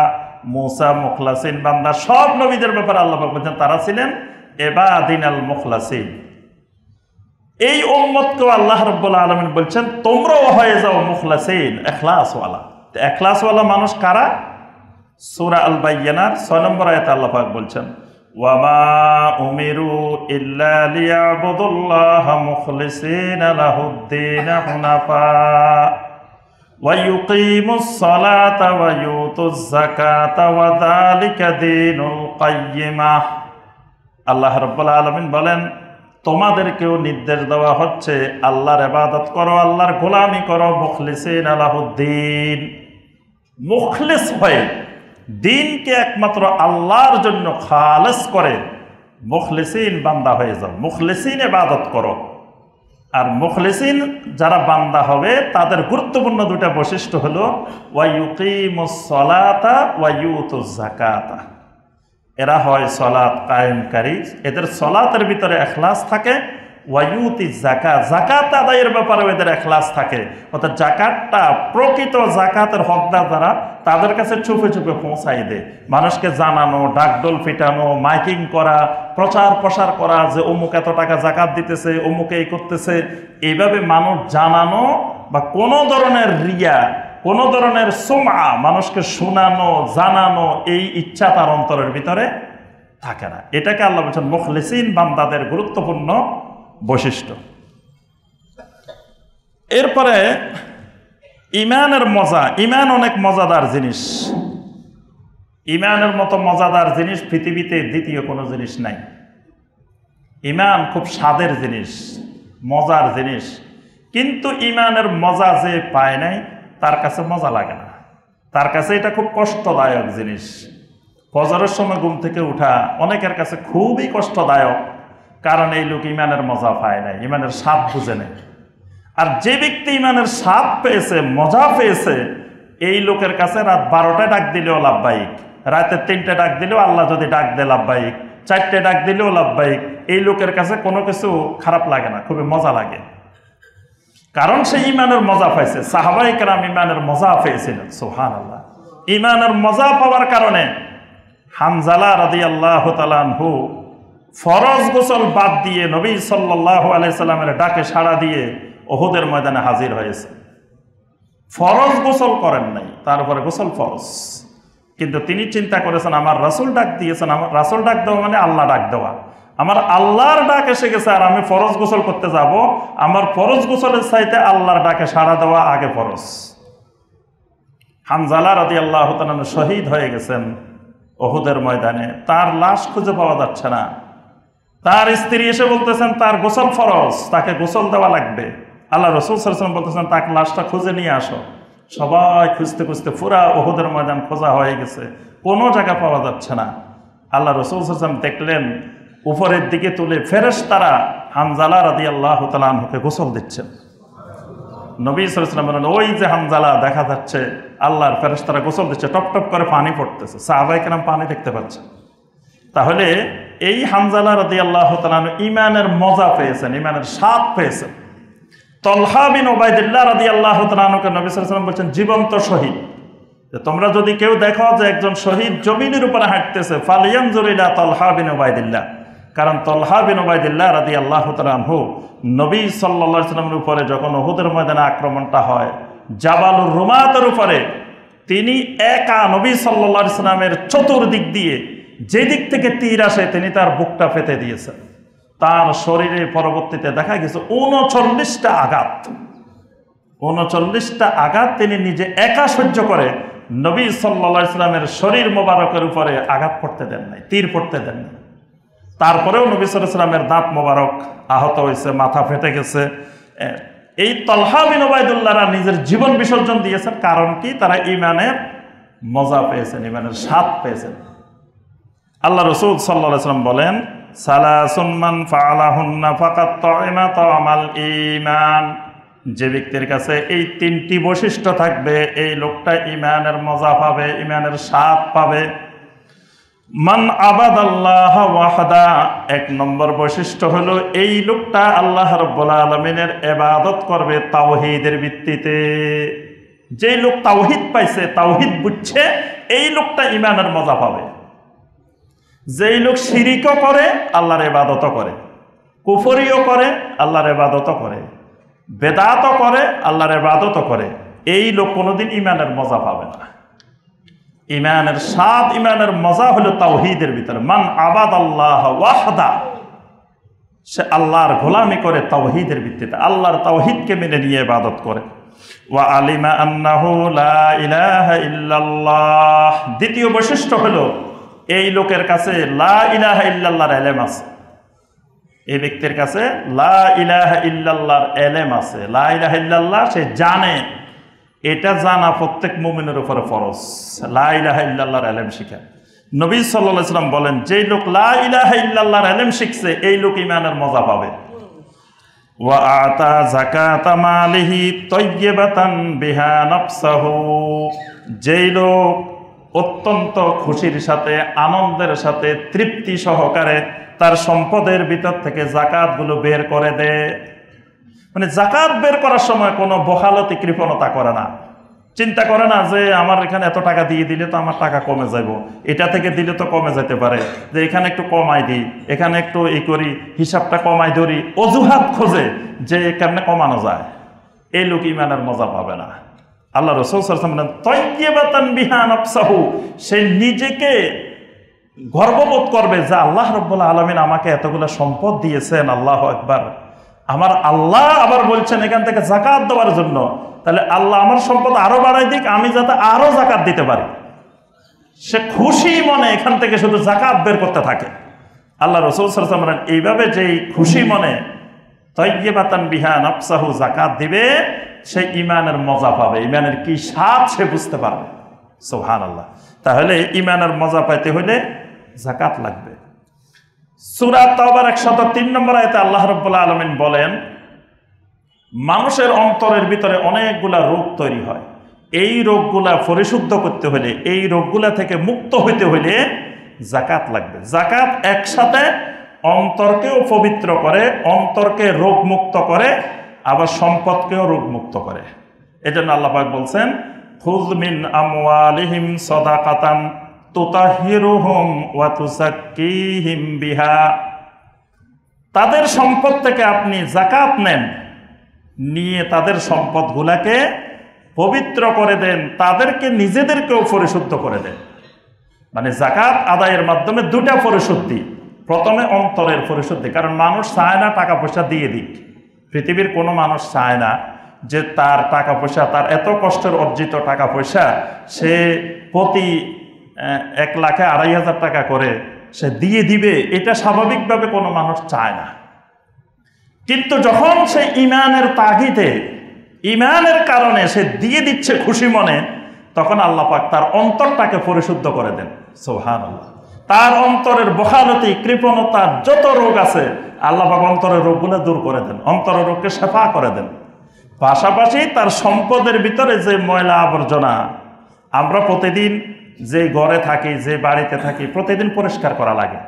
মূসা মুখলাসিন বান্দা। সব নবীদের ব্যাপারে আল্লাহ পাক বলছেন তারা ছিলেন ইবাদিনাল মুখলাসিন। এই উম্মতকেও আল্লাহ রাব্বুল আলামিন বলছেন তোমরাও হয়ে যাও মুখলাসিন, ইখলাসওয়ালা। ইখলাসওয়ালা মানুষ কারা? সূরা আল বাইয়িনার 6 নম্বর আয়াতে আল্লাহ পাক বলছেন ওয়ামা উমিরু ইল্লা লিয়াবুদুল্লাহা মুখলিসিনা লাহুদ্দীন হুনাফা ওয়া ইউকিমুস সালাতা ওয়া ইউতুজ যাকাতা ওয়া যালিকা দীনুল কাইয়্যিমাহ। আল্লাহ রাব্বুল আলামিন বলেন তোমাদেরকেও নির্দেশ দেওয়া হচ্ছে আল্লাহর ইবাদত করো, আল্লাহর গোলামি করো, মুখলিসিনা লাহুদ্দীন, মুখলিস হয়ে দিনকে একমাত্র আল্লাহর জন্য খালেস করে মুখলিসিন বান্দা হয়ে যাও, মুখলিসিন ইবাদত করো। আর মুখলিসিন যারা বান্দা হবে তাদের গুরুত্বপূর্ণ দুটা বৈশিষ্ট্য হলো ওয়া ইউকিমুস সালাতা ওয়া ইউতুজ যাকাতা। এরা হয় সালাত কায়েমকারী, এদের সালাতের ভিতরে ইখলাস থাকে। ওয়া ইউতিজ যাকাত, যাকাত আদায়ের ব্যাপারে এদের ইখলাস থাকে। অর্থাৎ যাকাতটা প্রকৃত যাকাতের হকদার যারা, তাদের কাছে চুপে চুপে পৌঁছাই দেয়। মানুষকে জানানো, ডাকডোল পিটানো, মাইকিং করা, প্রচার প্রসার করা যে অমুক এত টাকা যাকাত দিতেছে, অমুক এই করতেছে, এইভাবে মানুষ জানানো বা কোনো ধরনের রিয়া, কোনো ধরনের সুমআ, মানুষকে শোনানো জানানো, এই ইচ্ছা তার অন্তরের ভিতরে থাকে না। এটাকে আল্লাহ বলছেন মুখলিসিন বান্দাদের গুরুত্বপূর্ণ বৈশিষ্ট্য। এরপরে ঈমানের মজা। ঈমান অনেক মজাদার জিনিস। ঈমানের মতো মজাদার জিনিস পৃথিবীতে দ্বিতীয় কোনো জিনিস নাই। ঈমান খুব স্বাদের জিনিস, মজার জিনিস, কিন্তু ঈমানের মজা যে পায় নাই তার কাছে মজা লাগে না, তার কাছে এটা খুব কষ্টদায়ক জিনিস। ফজরের সময় ঘুম থেকে উঠা অনেকের কাছে খুবই কষ্টদায়ক, কারণ এই লোক ইমানের মজা পায় নাই, ইমানের স্বাদ বুঝে নেই। আর যে ব্যক্তি ইমানের স্বাদ পেয়েছে, মজা পেয়েছে, এই লোকের কাছে রাত 12টায় ডাক দিলেও লাভবাহিক, রাতে 3টে ডাক দিলেও আল্লাহ যদি ডাক দেয় লাভবাহিক, 4টে ডাক দিলেও লাভবাহিক। এই লোকের কাছে কোনো কিছু খারাপ লাগে না, খুবই মজা লাগে, কারণ সে ইমানের মজা পাইছে। সাহাবায়ে কেরাম ইমানের মজা পেয়েছিলেন, সুবহানাল্লাহ। ইমানের মজা পাওয়ার কারণে হানজালা রাদিয়াল্লাহু তাআলা আনহু ফরজ গোসল বাদ দিয়ে নবী সাল্লাল্লাহু আলাইহি সাল্লামের ডাকে সাড়া দিয়ে উহুদের ময়দানে হাজির হয়েছে। ফরজ গোসল করেন নাই, তার উপরে গোসল ফরজ, কিন্তু তিনি চিন্তা করেছেন আমার রাসূল ডাক দিয়েছেন, আমার রাসূল ডাক দেওয়া মানে আল্লাহ ডাক দেওয়া, আমার আল্লাহর ডাক এসে গেছে আর আমি ফরজ গোসল করতে যাব, আমার ফরজ গোসলের চাইতে আল্লাহর ডাকে সাড়া দেওয়া আগে ফরজ। হানজালা রাদিয়াল্লাহু তাআলা শহীদ হয়ে গেছেন উহুদের ময়দানে, তার লাশ খুঁজে পাওয়া যাচ্ছে না। তার স্ত্রী এসে বলতেছেন তার গোসল ফরজ, তাকে গোসল দেওয়া লাগবে। আল্লাহ রাসূল সাল্লাল্লাহু আলাইহি ওয়াসাল্লাম বলতেছেন তাকে লাশটা খুঁজে নিয়ে আসো। সবাই খুঁজতে খুঁজতে পুরা উহুদের ময়দান খোঁজা হয়ে গেছে, কোনো জায়গা পাওয়া যাচ্ছে না। আল্লাহ রাসূল সাল্লাল্লাহু আলাইহি ওয়াসাল্লাম দেখলেন উপরের দিকে তুলে ফেরেশতারা হানজালা রাদিয়াল্লাহু তাআলা আনহুকে গোসল দিচ্ছেন। নবী সাল্লাল্লাহু আলাইহি ওয়াসাল্লাম বলেন ওই যে হানজালা দেখা যাচ্ছে, আল্লাহর ফেরেশতারা গোসল দিচ্ছে, টপ টপ করে পানি পড়তেছে, সাহাবায়ে কেরাম পানি দেখতে পাচ্ছেন। তাহলে এই হানজালা রাদিয়াল্লাহু তাআলা ইমানের মজা পেয়েছেন, ইমানের স্বাদ পেয়েছেন। তলহা বিন উবাইদুল্লাহ রাদিয়াল্লাহু তাআলা আনহুকে নবী সাল্লাল্লাহু আলাইহি ওয়াসাল্লাম বলেছেন জীবন্ত শহীদ, যে তোমরা যদি কেউ দেখো যে একজন শহীদ জমিনের উপরে হাঁটতেছে, ফালিয়ানজুর ইলা তলহা বিন উবাইদুল্লাহ, কারণ তলহা বিন উবাইদুল্লাহ রাদিয়াল্লাহু তাআলা আনহু নবী সাল্লাল্লাহু আলাইহি ওয়াসাল্লামের উপরে যখন উহুদের ময়দানে আক্রমণটা হয়, জাবালুর রুমাতের উপরে তিনি একা নবী সাল্লাল্লাহু আলাইহি ওয়াসাল্লামের চতুর্দিক দিয়ে যে দিক থেকে তীর আসে তিনি তার বুকটা ফেটে দিয়েছেন। তার শরীরে পরবর্তীতে দেখা গেছে 39টা আঘাত, 39টা আঘাত তিনি নিজে একা সহ্য করে নবী সাল্লাল্লাহু আলাইহি ওয়াসাল্লামের শরীর মোবারকের উপরে আঘাত পড়তে দেন নাই, তীর পড়তে দেন নাই। তারপরেও নবী সাল্লাল্লাহু আলাইহি ওয়াসাল্লামের দাঁত মোবারক আহত হয়েছে, মাথা ফেটে গেছে। এই তলহা বিন উবাইদুল্লাহরা নিজের জীবন বিসর্জন দিয়েছেন, কারণ কি? তারা ইমানের মজা পেয়েছেন, ইমানের স্বাদ পেয়েছেন। আল্লাহ রাসূল সাল্লাল্লাহু আলাইহি ওয়াসাল্লাম বলেন সালাসুন মান ফাআলাহুন্না ফাকাত তা'আমা তা'আমাল ঈমান, যে ব্যক্তির কাছে এই 3টি বৈশিষ্ট্য থাকবে এই লোকটা ইমানের মজা পাবে, ইমানের স্বাদ পাবে। মান আবাদাল্লাহ ওয়াহদা, 1 নম্বর বৈশিষ্ট্য হলো এই লোকটা আল্লাহ রাব্বুল আলামিনের ইবাদত করবে তাওহীদের ভিত্তিতে। যেই লোক তাওহীদ পাইছে, তাওহীদ বুঝছে, এই লোকটা ইমানের মজা পাবে। যেই লোক শিরিকও করে আল্লাহর ইবাদতও করে, কুফরিও করে আল্লাহর ইবাদতও করে, বেদাতও করে আল্লাহর ইবাদতও করে, এই লোক কোনোদিন ইমানের মজা পাবে না। ইমানের স্বাদ, ইমানের মজা হলো তাওহীদের ভিতরে। মান আবাদাল্লাহ ওয়াহদা, সে আল্লাহর গোলামি করে তাওহীদের ভিত্তিতে, আল্লাহর তাওহীদকে মেনে নিয়ে ইবাদত করে। ওয়া আলিমা আন্নাহু লা ইলাহা ইল্লাল্লাহ, দ্বিতীয় বৈশিষ্ট্য হলো এই লোকের কাছে লা ইলাহা ইল্লাল্লাহর ইলম আছে। এই ব্যক্তির কাছে লা ইলাহা ইল্লাল্লাহর ইলম আছে, লা ইলাহা ইল্লাল্লাহ সে জানে, এটা জানা প্রত্যেক মুমিনের উপরে ফরজ। লা ইলাহা ইল্লাল্লাহর ইলম শিখা। নবী সাল্লাল্লাহু আলাইহি ওয়াসাল্লাম বলেন যেই লোক লা ইলাহা ইল্লাল্লাহর ইলম শিখছে এই লোক ঈমানের মজা পাবে। ওয়া আতা যাকাতা মালিহি তাইয়্যিবাতান বিহা নাফসাহু, যেই লোক অত্যন্ত খুশির সাথে, আনন্দের সাথে, তৃপ্তি সহকারে তার সম্পদের ভিতর থেকে জাকাতগুলো বের করে দেয়, মানে জাকাত বের করার সময় কোনো বখালতি কৃপণতা করে না, চিন্তা করে না যে আমার এখানে এত টাকা দিয়ে দিলে তো আমার টাকা কমে যাইব, এটা থেকে দিলে তো কমে যেতে পারে, যে এখানে একটু কমাই দিই, এখানে একটু ই করি, হিসাবটা কমাই ধরি, অজুহাত খোঁজে যে কেমনে কমানো যায়, এই লোক ঈমানের মজা পাবে না। আল্লাহ রাসূল সাল্লাল্লাহু আলাইহি ওয়াসাল্লাম তাইয়্যিবাতান বিহা নাফসাহু, সে নিজেকে গর্ববোধ করবে যে আল্লাহ রাব্বুল আলামিন আমাকে এতগুলো সম্পদ দিয়েছেন, আল্লাহু আকবার। আমার আল্লাহ আবার বলছেন এখান থেকে যাকাত দেওয়ার জন্য, তাহলে আল্লাহ আমার সম্পদ আরো বাড়াই দিক, আমি যাতে আরো যাকাত দিতে পারি। সে খুশি মনে এখান থেকে শুধু যাকাত বের করতে থাকে। আল্লাহ রাসূল সাল্লাল্লাহু আলাইহি ওয়াসাল্লাম এইভাবে যেই খুশি মনে তাইয়্যিবাতান বিহা নাফসাহু যাকাত দিবে, সে ঈমানের মজা পাবে, ঈমানের কি স্বাদ সে বুঝতে পারবে। সুবহানাল্লাহ। তাহলে ইমানের মজা পাইতে হলে যাকাত লাগবে। সূরা তাওবার 103 নম্বর আয়াতে আল্লাহ রাব্বুল আলামিন বলেন, মানুষের অন্তরের ভিতরে অনেকগুলা রোগ তৈরি হয়, এই রোগগুলা পরিশুদ্ধ করতে হলে, এই রোগগুলা থেকে মুক্ত হইতে হলে যাকাত লাগবে। যাকাত একসাথে অন্তরকেও পবিত্র করে, অন্তরকে রোগমুক্ত করে, আবার সম্পদকেও রোগমুক্ত করে। এজন্য আল্লাহ পাক বলছেন, খুয মিন আমওয়ালিহিম সাদাকাতান তুতাহহিরুহুম ওয়া তুযাক্কিহিম বিহা। তাদের সম্পদ থেকে আপনি যাকাত নেন, নিয়ে তাদের সম্পদগুলাকে পবিত্র করে দেন, তাদেরকে নিজেদেরকেও পরিশুদ্ধ করে দেন। মানে যাকাত আদায়ের মাধ্যমে দুটা পরিশুদ্ধি। প্রথমে অন্তরের পরিশুদ্ধি, কারণ মানুষ চায় না টাকা পয়সা দিয়ে দিক। পৃথিবীর কোনো মানুষ চায় না যে তার টাকা পয়সা, তার এত কষ্টের অর্জিত টাকা পয়সা সে প্রতি 1,02,500 টাকা করে সে দিয়ে দিবে, এটা স্বাভাবিকভাবে কোনো মানুষ চায় না। কিন্তু যখন সে ইমানের তাগিদে, ইমানের কারণে সে দিয়ে দিচ্ছে খুশি মনে, তখন আল্লাহ পাক তার অন্তরটাকে পরিশুদ্ধ করে দেন। সুবহানাল্লাহ। তার অন্তরের বখালতি, কৃপণতা, যত রোগ আছে আল্লাহ পাক অন্তরের রোগগুলো দূর করে দেন, অন্তরের রোগকে সাফা করে দেন। পাশাপাশি তার সম্পদের ভিতরে যে ময়লা আবর্জনা, আমরা প্রতিদিন যে ঘরে থাকি, যে বাড়িতে থাকি, প্রতিদিন পরিষ্কার করা লাগে।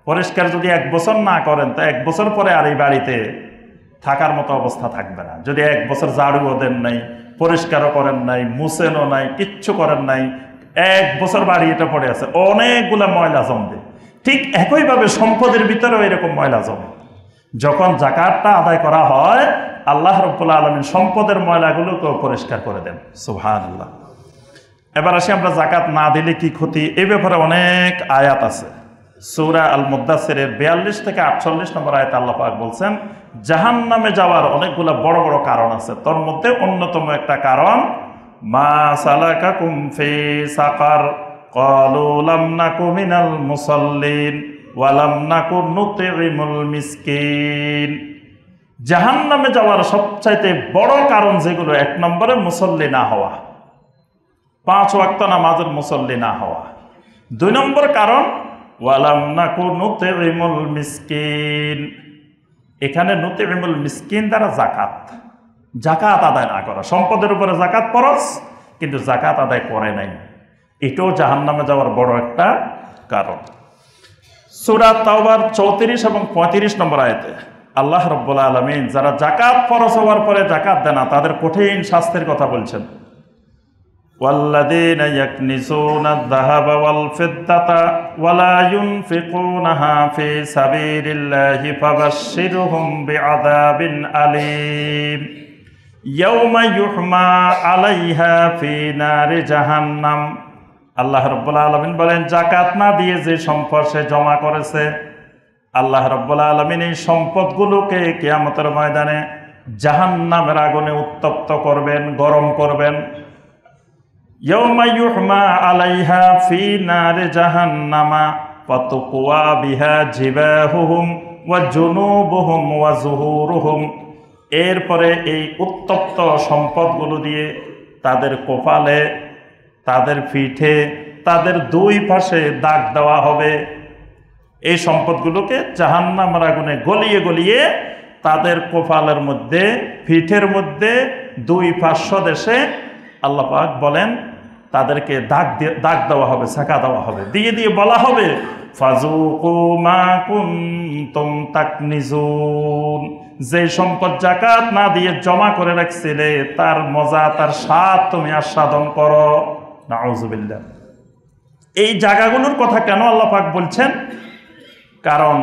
পরিষ্কার যদি 1 বছর না করেন, তো 1 বছর পরে আর এই বাড়িতে থাকার মতো অবস্থা থাকবে না। যদি 1 বছর ঝাড়ুও দেন নাই, পরিষ্কারও করেন নাই, মুছেনও নাই, কিচ্ছু করেন নাই, 1 বছর বাড়ি এটা পড়ে আছে, অনেকগুলা ময়লা জমবে। ঠিক একইভাবে সম্পদের ভিতরেও এরকম ময়লা জমে। যখন যাকাতটা আদায় করা হয়, আল্লাহ রাব্বুল আলামিন সম্পদের ময়লাগুলোকেও পরিষ্কার করে দেন। সুবহানাল্লাহ। এবার আসি আমরা যাকাত না দিলে কি ক্ষতি, এই ব্যাপারে অনেক আয়াত আছে। সূরা আল মুদ্দাসসিরের 42 থেকে 48 নম্বর আয়াতে আল্লাহ পাক বলছেন, জাহান্নামে যাওয়ার অনেকগুলা বড় বড় কারণ আছে। তার মধ্যে অন্যতম একটা কারণ, মা সালাকাকুম ফি সাকার ক্বালু লাম নাকু মিনাল মুসাল্লিন ওয়া লাম নাকু নুতঈমুল মিসকিন। জাহান্নামে যাওয়ার সবচাইতে বড় কারণ যেগুলো, 1 নম্বরে মুসল্লি না হওয়া, 5 ওয়াক্ত নামাজের মুসল্লি না হওয়া। 2 নম্বর কারণ, ওয়ালাম নাকু নুতঈমুল মিসকিন। এখানে নুতঈমুল মিসকিন দ্বারা যাকাত আদায় না করা। সম্পদের উপরে যাকাত ফরজ, কিন্তু যাকাত আদায় করে নাই, এটাও জাহান্নামে যাওয়ার বড় একটা কারণ। সূরা তাওবার 34 এবং 35 নম্বর আয়াতে আল্লাহ রাব্বুল আলামিন যারা যাকাত ফরজ হওয়ার পরে যাকাত দেয় না, তাদের কঠিন শাস্তির কথা বলছেন। ওয়াল্লাযীনা ইয়াকনিজুনা আয-যাহাবা ওয়াল ফিদ্দাতা ওয়া লা ইউনফিকুনাহা ফি সাবিলিল্লাহি ফাবাশশিরহুম বিআযাবিন আলীম ইয়াওমা ইউহমা আলাইহা ফি নারি জাহান্নাম। আল্লাহ রাব্বুল আলামিন বলেন, যাকাত না দিয়ে যে সম্পদ সে জমা করেছে, আল্লাহ রাব্বুল আলামিন এই সম্পদগুলোকে কিয়ামতের ময়দানে জাহান্নামের আগুনে উত্তপ্ত করবেন, গরম করবেন। ইয়াউমা ইউহমা আলাইহা ফি নারি জাহান্নামা ফাতুকওয়া বিহা জিবাহুহুম ওয়া জুনুবুহুম ওয়া যুহুরুহুম। এরপরে এই উত্তপ্ত সম্পদগুলো দিয়ে তাদের কপালে, তাদের পিঠে, তাদের 2 পাশে দাগ দেওয়া হবে। এই সম্পদগুলোকে জাহান্নামের আগুনে গলিয়ে গলিয়ে তাদের কপালের মধ্যে, পিঠের মধ্যে, 2 পার্শ্ব দেশে আল্লাহ পাক বলেন তাদেরকে দাগ দেওয়া হবে, ছাকা দেওয়া হবে, দিয়ে দিয়ে বলা হবে, ফাযুকু মা কুনতুম তাকনিজুন। যে সম্পদ যাকাত না দিয়ে জমা করে রাখছিলে, তার মজা, তার স্বাদ তুমি আস্বাদন করো। নাউযুবিল্লাহ। এই জায়গাগুলোর কথা কেন আল্লাহ পাক বলছেন? কারণ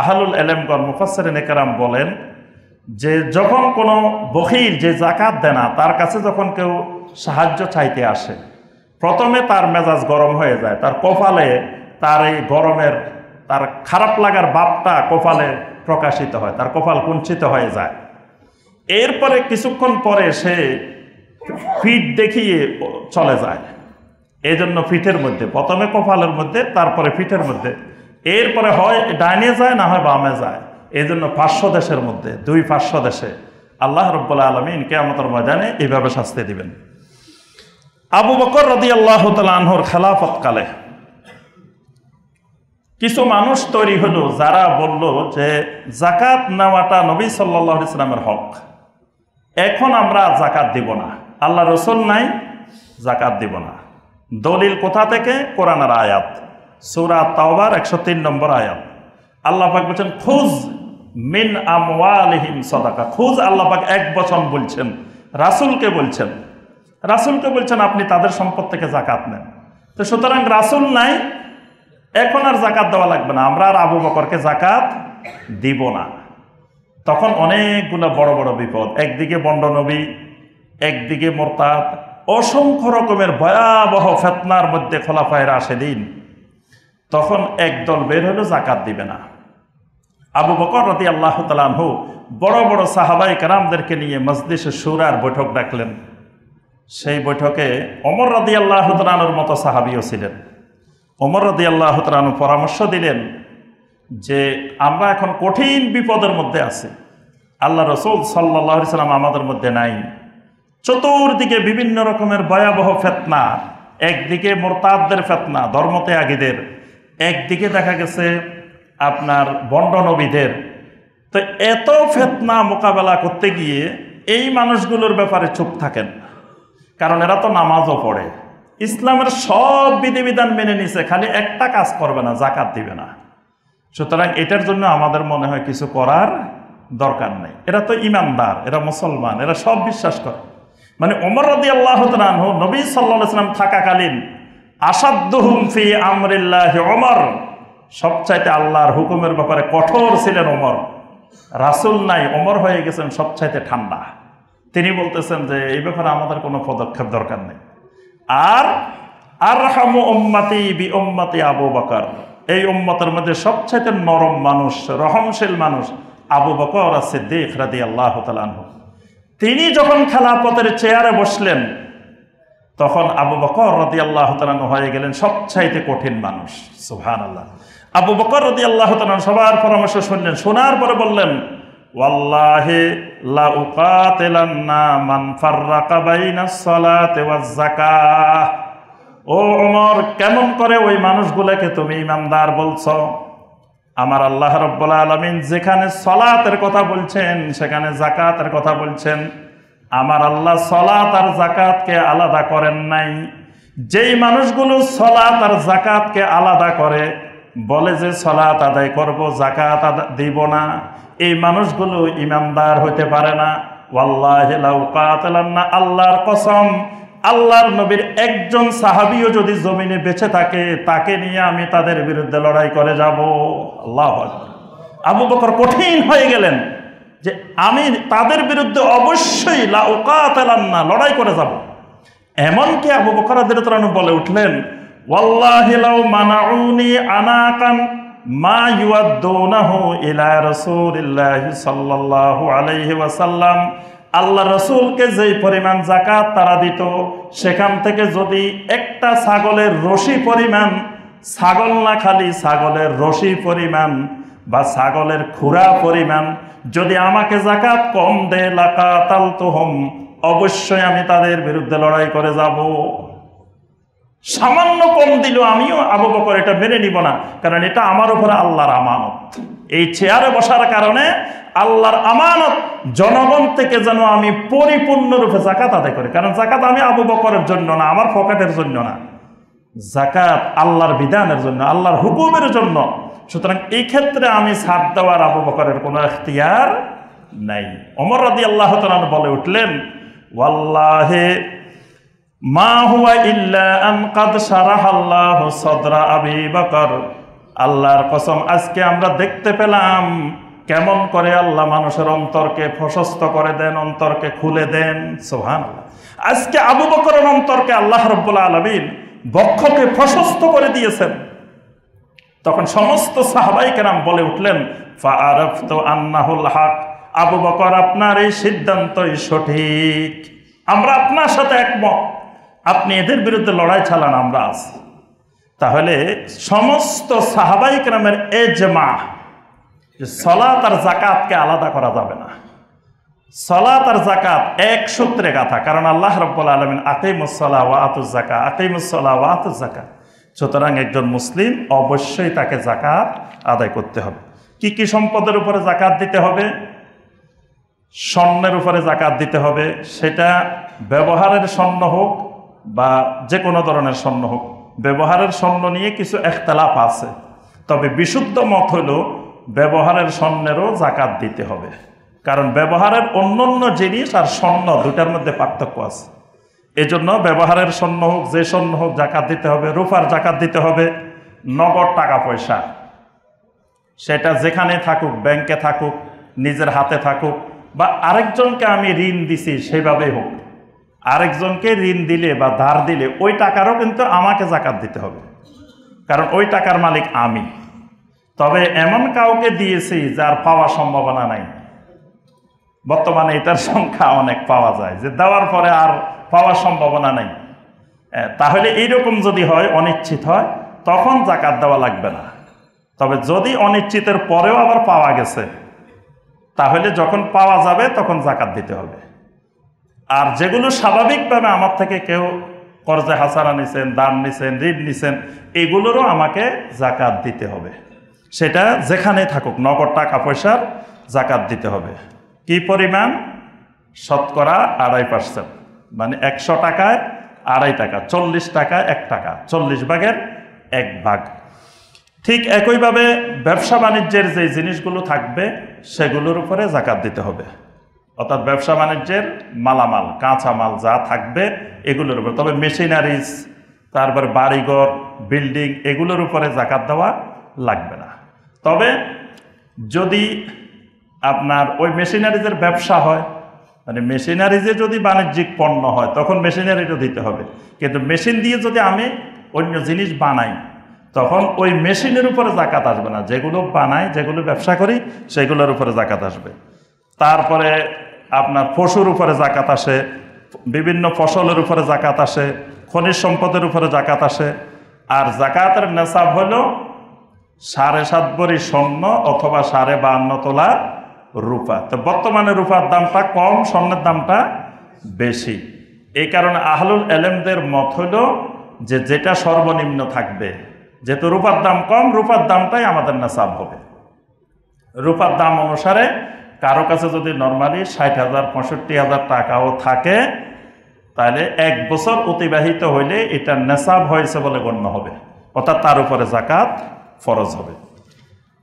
আহলুল ইলমগণ, মুফাসসিরিনে কেরাম বলেন যে যখন কোনো বখিল যে যাকাত দেয় না, তার কাছে যখন কেউ সাহায্য চাইতে আসে, প্রথমে তার মেজাজ গরম হয়ে যায়, তার কপালে তার এই গরমের, তার খারাপ লাগার ভাবটা কপালে প্রকাশিত হয়, তার কপাল কুঞ্চিত হয়ে যায়। এরপরে কিছুক্ষণ পরে সে পিঠ দেখিয়ে চলে যায়। এই জন্য পিঠের মধ্যে, প্রথমে কপালের মধ্যে, তারপরে পিঠের মধ্যে, এরপরে হয় ডাইনে যায়, না হয় বামে যায়। এই জন্য 500 দেশের মধ্যে, 2 পার্শ্ব দেশে আল্লাহ রাব্বুল আলামিন কিয়ামতের ময়দানে এইভাবে শাস্তি দিবেন। আবু বকর রাদিয়াল্লাহু তাআলা আনহুর খেলাফতকালে কিছু মানুষ তৈরি হলো যারা বলল যে যাকাত নেওয়াটা নবী সাল্লাল্লাহু আলাইহি সাল্লামের হক, এখন আমরা জাকাত দিব না, আল্লাহ রসুল নাই, জাকাত দিব না। দলিল কোথা থেকে? কোরআনের আয়াত, সূরা তাওবার 103 নম্বর আয়াত। আল্লাহ পাক বলছেন খুজ মিন আমওয়ালিহিম সাদাকা। খুজ আল্লাহ পাক এক বচন বলছেন, রাসূলকে বলছেন, রাসূলকে বলছেন আপনি তাদের সম্পদ থেকে জাকাত নেন। তো সুতরাং রাসূল নাই, এখন আর জাকাত দেওয়া লাগবে না, আমরা আর আবু বকরকে জাকাত দিব না। তখন অনেকগুলো বড় বড় বিপদ, একদিকে বন্ড নবী, একদিকে মোরতাদ, অসংখ্য রকমের ভয়াবহ ফিতনার মধ্যে খোলাফায়ে রাশেদিন। তখন একদল বের হলো জাকাত দিবে না। আবু বকর রাদিয়াল্লাহু তাআলা আনহু বড় বড় সাহাবায়ে কেরামদেরকে নিয়ে মজলিসে শুরার বৈঠক ডাকলেন। সেই বৈঠকে ওমর রাদিয়াল্লাহু তাআলা আনহুর মতো সাহাবীও ছিলেন। ওমর রাদিয়াল্লাহু তাআলা আনহু পরামর্শ দিলেন যে আমরা এখন কঠিন বিপদের মধ্যে আছি, আল্লাহ রসুল সাল্লাল্লাহু আলাইহি সাল্লাম আমাদের মধ্যে নাই, চতুর্দিকে বিভিন্ন রকমের ভয়াবহ ফিতনা, একদিকে মুরতাদদের ফিতনা, ধর্মত্যাগীদের, একদিকে দেখা গেছে আপনার বন্ড নবীদের। তো এত ফিতনা মোকাবেলা করতে গিয়ে এই মানুষগুলোর ব্যাপারে চুপ থাকেন, কারণ এরা তো নামাজও পড়ে, ইসলামের সব বিধিবিধান মেনে নিছে, খালি একটা কাজ করবে না, জাকাত দিবে না। সুতরাং এটার জন্য আমাদের মনে হয় কিছু করার দরকার নেই, এরা তো ইমানদার, এরা মুসলমান, এরা সব বিশ্বাস করে। মানে ওমর রাদিয়াল্লাহু তাআলা আনহু নবী সাল্লাল্লাহু আলাইহি ওয়াসাল্লাম থাকাকালীন আসাদ্দুহুম ফি আমরিল্লাহি ওমর, সবচাইতে আল্লাহর হুকুমের ব্যাপারে কঠোর ছিলেন ওমর। রাসূল নাই, ওমর হয়ে গেছেন সবচাইতে ঠান্ডা। তিনি বলতেছেন যে এই ব্যাপারে আমাদের কোনো পদক্ষেপ দরকার নেই। আর আরহামু উম্মতি বি উম্মতি আবু বকর, এই উম্মতের মধ্যে সবচাইতে নরম মানুষ, রহমশীল মানুষ আবু বকর as-সিদ্দিক রাদিয়াল্লাহু তাআলা আনহু। তিনি যখন খেলাফতের চেয়ারে বসলেন তখন আবু বকর রাদিয়াল্লাহু তাআলা আনহু হয়ে গেলেন সবচাইতে কঠিন মানুষ। সুবহানাল্লাহ। আবু বকর রাদিয়াল্লাহু তাআলা আনহু সবার পরামর্শ শুনলেন, শোনার পরে বললেন ওয়াল্লাহি লা উকাতিলান্না মান ফাররাকা বাইনাস সালাতি ওয়াজ যাকাহ। ও ওমর, কেমন করে ওই মানুষগুলোকে তুমি ইমানদার বলছো? আমার আল্লাহ রাব্বুল আলামিন যেখানে সালাতের কথা বলছেন সেখানে যাকাতের কথা বলছেন। আমার আল্লাহ সালাত আর যাকাতকে আলাদা করেন নাই। যেই মানুষগুলো সালাত আর যাকাতকে আলাদা করে, বলে যে সালাত আদায় করব, যাকাত দিব না, এই মানুষগুলো ইমানদার হতে পারে না। ওয়াল্লাহি লা উকাতিলান্না, আল্লাহর কসম, আল্লাহর নবীর একজন সাহাবীও যদি জমিনে বেঁচে থাকে তাকে নিয়ে আমি তাদের বিরুদ্ধে লড়াই করে যাব। আল্লাহু আকবার। আবু বকর কঠিন হয়ে গেলেন যে আমি তাদের বিরুদ্ধে অবশ্যই লা উকাতিলান্না, লড়াই করে যাব। এমনকি আবু বকর রাদিয়াল্লাহু আনহু বলে উঠলেন ওয়াল্লাহি লাউ মানাউনি আনাকান মা ইউআদ্দুনাহু ইলা রাসূলিল্লাহি সাল্লাল্লাহু আলাইহি ওয়াসাল্লাম, আল্লাহ রসুলকে যেই পরিমাণ যাকাত তারা দিত সেখান থেকে যদি একটা ছাগলের রশি পরিমাণ, ছাগল না খালি ছাগলের রশি পরিমাণ বা ছাগলের খুরা পরিমাণ যদি আমাকে যাকাত কম দেয় লাকাতালতুহুম, অবশ্যই আমি তাদের বিরুদ্ধে লড়াই করে যাব। সামান্য কম দিল আমিও আবু বকর এটা মেনে নিব না, কারণ এটা আমার উপরে আল্লাহর আমানত। এই চেয়ারে বসার কারণে আল্লাহর আমানত, জনগণ থেকে যেন আমি পরিপূর্ণরূপে যাকাত আদায় করি। কারণ যাকাত আমি আবু বকরের জন্য না, আমার পকেটের জন্য না, যাকাত আল্লাহর বিধানের জন্য, আল্লাহর হুকুমের জন্য। সুতরাং এই ক্ষেত্রে আমি ছাড় দেওয়ার আবু বকরের কোনো এখতিয়ার নাই। ওমর রাদিয়াল্লাহু তাআলা বলে উঠলেন ওয়াল্লাহি মা হুয়া ইল্লা আন কাদ শারাহাল্লাহু সাদরা আবি বকর, আল্লাহর কসম আজকে আমরা দেখতে পেলাম কেমন করে আল্লাহ মানুষের অন্তরকে প্রশস্ত করে দেন, অন্তরকে খুলে দেন। সুবহানাল্লাহ। আজকে আবু বকরের অন্তরকে আল্লাহ রাব্বুল আলামিন বক্ষকে প্রশস্ত করে দিয়েছেন। তখন সমস্ত সাহাবায়ে কেরাম বলে উঠলেন ফাআরাফতু আন্নাহুল হক, আবু বকর আপনার এই সিদ্ধান্তই সঠিক, আমরা আপনার সাথে একমত, আপনি এদের বিরুদ্ধে লড়াই চালান, আমরা আছি। তাহলে সমস্ত সাহাবায়ে কেরামের ইজমা যে সালাত আর যাকাতকে আলাদা করা যাবে না, সালাত আর যাকাত এক সূত্রে গাথা, কারণ আল্লাহ রাব্বুল আলামিন আকিমুস সালাহ ওয়া আতুজ যাকাত, আকিমুস সালাহ ওয়া আতুজ যাকাত। সুতরাং একজন মুসলিম অবশ্যই তাকে যাকাত আদায় করতে হবে। কি কি সম্পদের উপরে যাকাত দিতে হবে? স্বর্ণের উপরে যাকাত দিতে হবে, সেটা ব্যবহারের স্বর্ণ হোক বা যে কোনো ধরনের স্বর্ণ হোক। ব্যবহারের স্বর্ণ নিয়ে কিছু ইখতিলাফ আছে, তবে বিশুদ্ধ মত হলো ব্যবহারের স্বর্ণেরও যাকাত দিতে হবে, কারণ ব্যবহারের অন্যান্য জিনিস আর স্বর্ণ দুটার মধ্যে পার্থক্য আছে। এজন্য ব্যবহারের স্বর্ণ হোক, যে স্বর্ণ হোক, যাকাত দিতে হবে। রূপার যাকাত দিতে হবে। নগদ টাকা পয়সা, সেটা যেখানে থাকুক, ব্যাংকে থাকুক, নিজের হাতে থাকুক, বা আরেকজনকে আমি ঋণ দিছি সেভাবেই হোক, আরেকজনকে ঋণ দিলে বা ধার দিলে ওই টাকারও কিন্তু আমাকে যাকাত দিতে হবে, কারণ ওই টাকার মালিক আমি। তবে এমন কাউকে দিয়েছি যার পাওয়ার সম্ভাবনা নাই, বর্তমানে এটার সংখ্যা অনেক পাওয়া যায়, যে দেওয়ার পরে আর পাওয়ার সম্ভাবনা নেই। তাহলে এইরকম যদি হয়, অনিশ্চিত হয়, তখন যাকাত দেওয়া লাগবে না। তবে যদি অনিশ্চিতের পরেও আবার পাওয়া গেছে, তাহলে যখন পাওয়া যাবে তখন যাকাত দিতে হবে। আর যেগুলো স্বাভাবিকভাবে আমার থেকে কেউ কর্জে হাসানা নিছেন, দান নিছেন, ঋণ নিছেন, এগুলোরও আমাকে যাকাত দিতে হবে। সেটা যেখানে থাকুক, নগদ টাকা পয়সার যাকাত দিতে হবে। কি পরিমাণ? শতকরা 2.5%, মানে 100 টাকায় 2.5 টাকা, 40 টাকায় 1 টাকা, 40 ভাগের 1 ভাগ। ঠিক একইভাবে ব্যবসা বাণিজ্যের যে জিনিসগুলো থাকবে সেগুলোর উপরে যাকাত দিতে হবে, অর্থাৎ ব্যবসা বাণিজ্যের মালামাল, কাঁচা মাল যা থাকবে এগুলোর উপরে। তবে মেশিনারিজ, তারপর বাড়িঘর, বিল্ডিং, এগুলোর উপরে যাকাত দেওয়া লাগবে না। তবে যদি আপনার ওই মেশিনারিজের ব্যবসা হয়, মানে মেশিনারিজে যদি বাণিজ্যিক পণ্য হয়, তখন মেশিনারিটা দিতে হবে। কিন্তু মেশিন দিয়ে যদি আমি অন্য জিনিস বানাই, তখন ওই মেশিনের উপরে যাকাত আসবে না। যেগুলো বানাই, যেগুলো ব্যবসা করি, সেগুলোর উপরে যাকাত আসবে। তারপরে আপনার পশুর উপরে যাকাত আসে, বিভিন্ন ফসলের উপরে যাকাত আসে, খনিজ সম্পদের উপরে যাকাত আসে। আর যাকাতের নেশাব হলো 7.5 ভরি স্বর্ণ অথবা 52.5 তোলা রূপা। তো বর্তমানে রূপার দামটা কম, স্বর্ণের দামটা বেশি। এই কারণে আহলুল এলেমদের মত হলো যে যেটা সর্বনিম্ন থাকবে, যেহেতু রূপার দাম কম, রূপার দামটাই আমাদের নেশাব হবে। রূপার দাম অনুসারে কারো কাছে যদি নর্মালি 60,000 65,000 টাকাও থাকে, তাহলে 1 বছর অতিবাহিত হইলে এটা নেশাব হয়েছে বলে গণ্য হবে, অর্থাৎ তার উপরে যাকাত ফরজ হবে।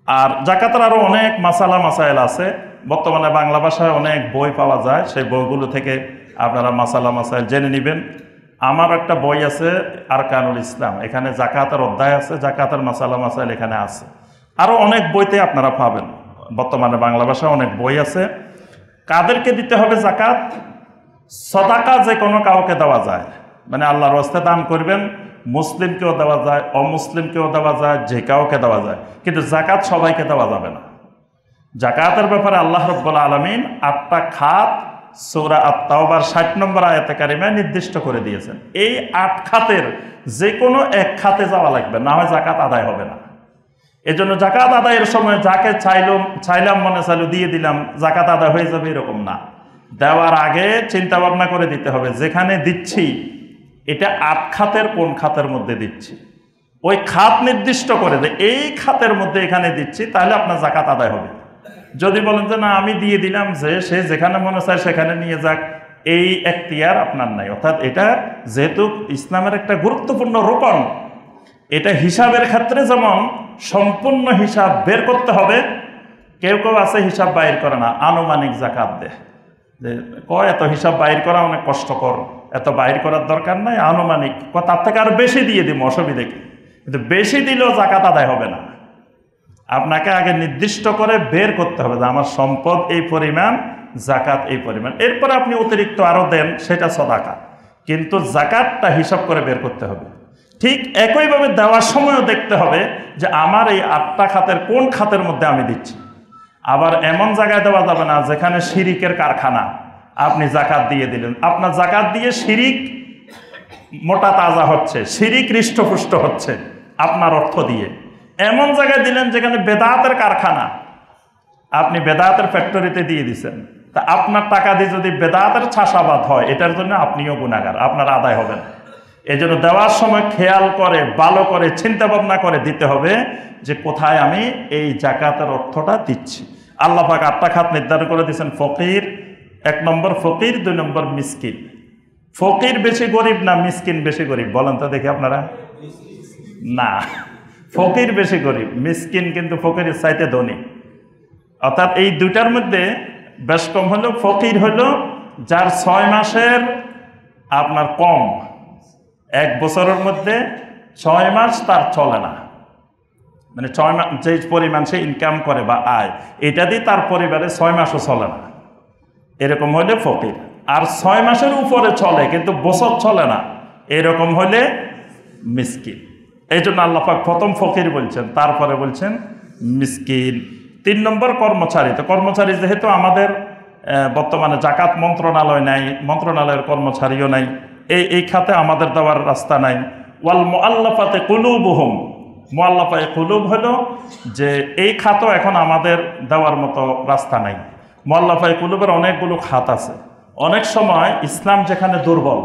আর যাকাতের আরও অনেক মাসালা মাসাইল আছে। বর্তমানে বাংলা ভাষায় অনেক বই পাওয়া যায়, সেই বইগুলো থেকে আপনারা মাসালা মাসাইল জেনে নেবেন। আমার একটা বই আছে আরকানুল ইসলাম, এখানে যাকাতের অধ্যায় আছে, যাকাতের মাসালা মাসাইল এখানে আছে। আরও অনেক বইতে আপনারা পাবেন, বর্তমানে বাংলা ভাষায় অনেক বই আছে। কাদেরকে দিতে হবে যাকাত? সদাকা যে কোনো কাউকে দেওয়া যায়, মানে আল্লাহর রাস্তায় দান করবেন, মুসলিমকেও দেওয়া যায়, অমুসলিমকেও দেওয়া যায়, যে কাউকে দেওয়া যায়, কিন্তু যাকাত সবাইকে দেওয়া যাবে না। যাকাতের ব্যাপারে আল্লাহ রাব্বুল আলামিন 8টা খাত সূরা আত-তাওবার 60 নম্বর আয়াতে কারিমায় নির্দিষ্ট করে দিয়েছেন। এই 8 খাতের যে কোনো এক খাতে যাওয়া লাগবে, না হয় যাকাত আদায় হবে না। এজন্য যাকাত আদায়ের সময় যাকে চাইলাম মনে চাইলো দিয়ে দিলাম, যাকাত আদায় হয়ে যাবে এরকম না। দেওয়ার আগে চিন্তা ভাবনা করে দিতে হবে, যেখানে দিচ্ছি এটা 8 খাতের কোন খাতের মধ্যে দিচ্ছি, ওই খাত নির্দিষ্ট করে দেয়, এই খাতের মধ্যে এখানে দিচ্ছি, তাহলে আপনার যাকাত আদায় হবে। যদি বলেন যে না আমি দিয়ে দিলাম, যে সে যেখানে মনে চায় সেখানে নিয়ে যাক, এই এখতিয়ার আপনার নাই। অর্থাৎ এটা যেহেতু ইসলামের একটা গুরুত্বপূর্ণ রোকন, এটা হিসাবের ক্ষেত্রে যেমন সম্পূর্ণ হিসাব বের করতে হবে। কেউ কেউ আছে হিসাব বাইর করে না, আনুমানিক যাকাত দেয়, যে কয় এত হিসাব বাইর করা অনেক কষ্টকর, এত বাইর করার দরকার নাই, আনুমানিক তার থেকে আরো বেশি দিয়ে দিব, অসুবিধা কি? কিন্তু বেশি দিলেও যাকাত আদায় হবে না। আপনাকে আগে নির্দিষ্ট করে বের করতে হবে যে আমার সম্পদ এই পরিমাণ, যাকাত এই পরিমাণ, এরপরে আপনি অতিরিক্ত আরো দেন, সেটা সদাকা, কিন্তু যাকাতটা হিসাব করে বের করতে হবে। ঠিক একইভাবে দেওয়ার সময়ও দেখতে হবে যে আমার এই 8টা খাতের কোন খাতের মধ্যে আমি দিচ্ছি। আবার এমন জায়গায় দেওয়া যাবে না যেখানে শিরিকের কারখানা, আপনি যাকাত দিয়ে দিলেন, আপনার যাকাত দিয়ে শিরিক মোটা তাজা হচ্ছে, শিরিক হৃষ্টপুষ্ট হচ্ছে আপনার অর্থ দিয়ে। এমন জায়গায় দিলেন যেখানে বেদাতের কারখানা, আপনি বেদাতের ফ্যাক্টরিতে দিয়ে দিচ্ছেন, তা আপনার টাকা দিয়ে যদি বেদাতের চাষাবাদ হয়, এটার জন্য আপনিও গুনাহগার, আপনার আদায় হবে না। এই জন্য দেওয়ার সময় খেয়াল করে ভালো করে চিন্তা ভাবনা করে দিতে হবে যে কোথায় আমি এই জাকাতের অর্থটা দিচ্ছি। আল্লাহ পাক 8টা খাত নির্ধারণ করে দিয়েছেন। ফকির 1 নম্বর ফকির, 2 নম্বর মিসকিন। ফকির বেশি গরিব না মিসকিন বেশি গরিব বলেন তো দেখি আপনারা? না, ফকির বেশি গরিব, মিসকিন কিন্তু ফকিরের চাইতে ধনী। অর্থাৎ এই দুইটার মধ্যে বেশ কম হলো ফকির হলো যার 6 মাসের আপনার কম, 1 বছরের মধ্যে 6 মাস তার চলে না, মানে 6 মাস যে পরিমাণ সে ইনকাম করে বা আয়, এটা দিয়ে তার পরিবারে 6 মাসও চলে না, এরকম হলে ফকির। আর 6 মাসের উপরে চলে কিন্তু বছর চলে না, এরকম হলে মিসকিন। এই জন্য আল্লাহ পাক প্রথম ফকির বলছেন, তারপরে বলছেন মিসকিন। 3 নম্বর কর্মচারী। তো কর্মচারী যেহেতু আমাদের বর্তমানে জাকাত মন্ত্রণালয় নাই, মন্ত্রণালয়ের কর্মচারীও নাই, এই খাতে আমাদের দেওয়ার রাস্তা নাই। ওয়াল মুআল্লাফাতে কুলুবুহুম, মুআল্লাফায়ে কুলুব হলো যে এই খাতও এখন আমাদের দেওয়ার মতো রাস্তা নাই। মুআল্লাফায়ে কুলুবের অনেকগুলো খাত আছে। অনেক সময় ইসলাম যেখানে দুর্বল,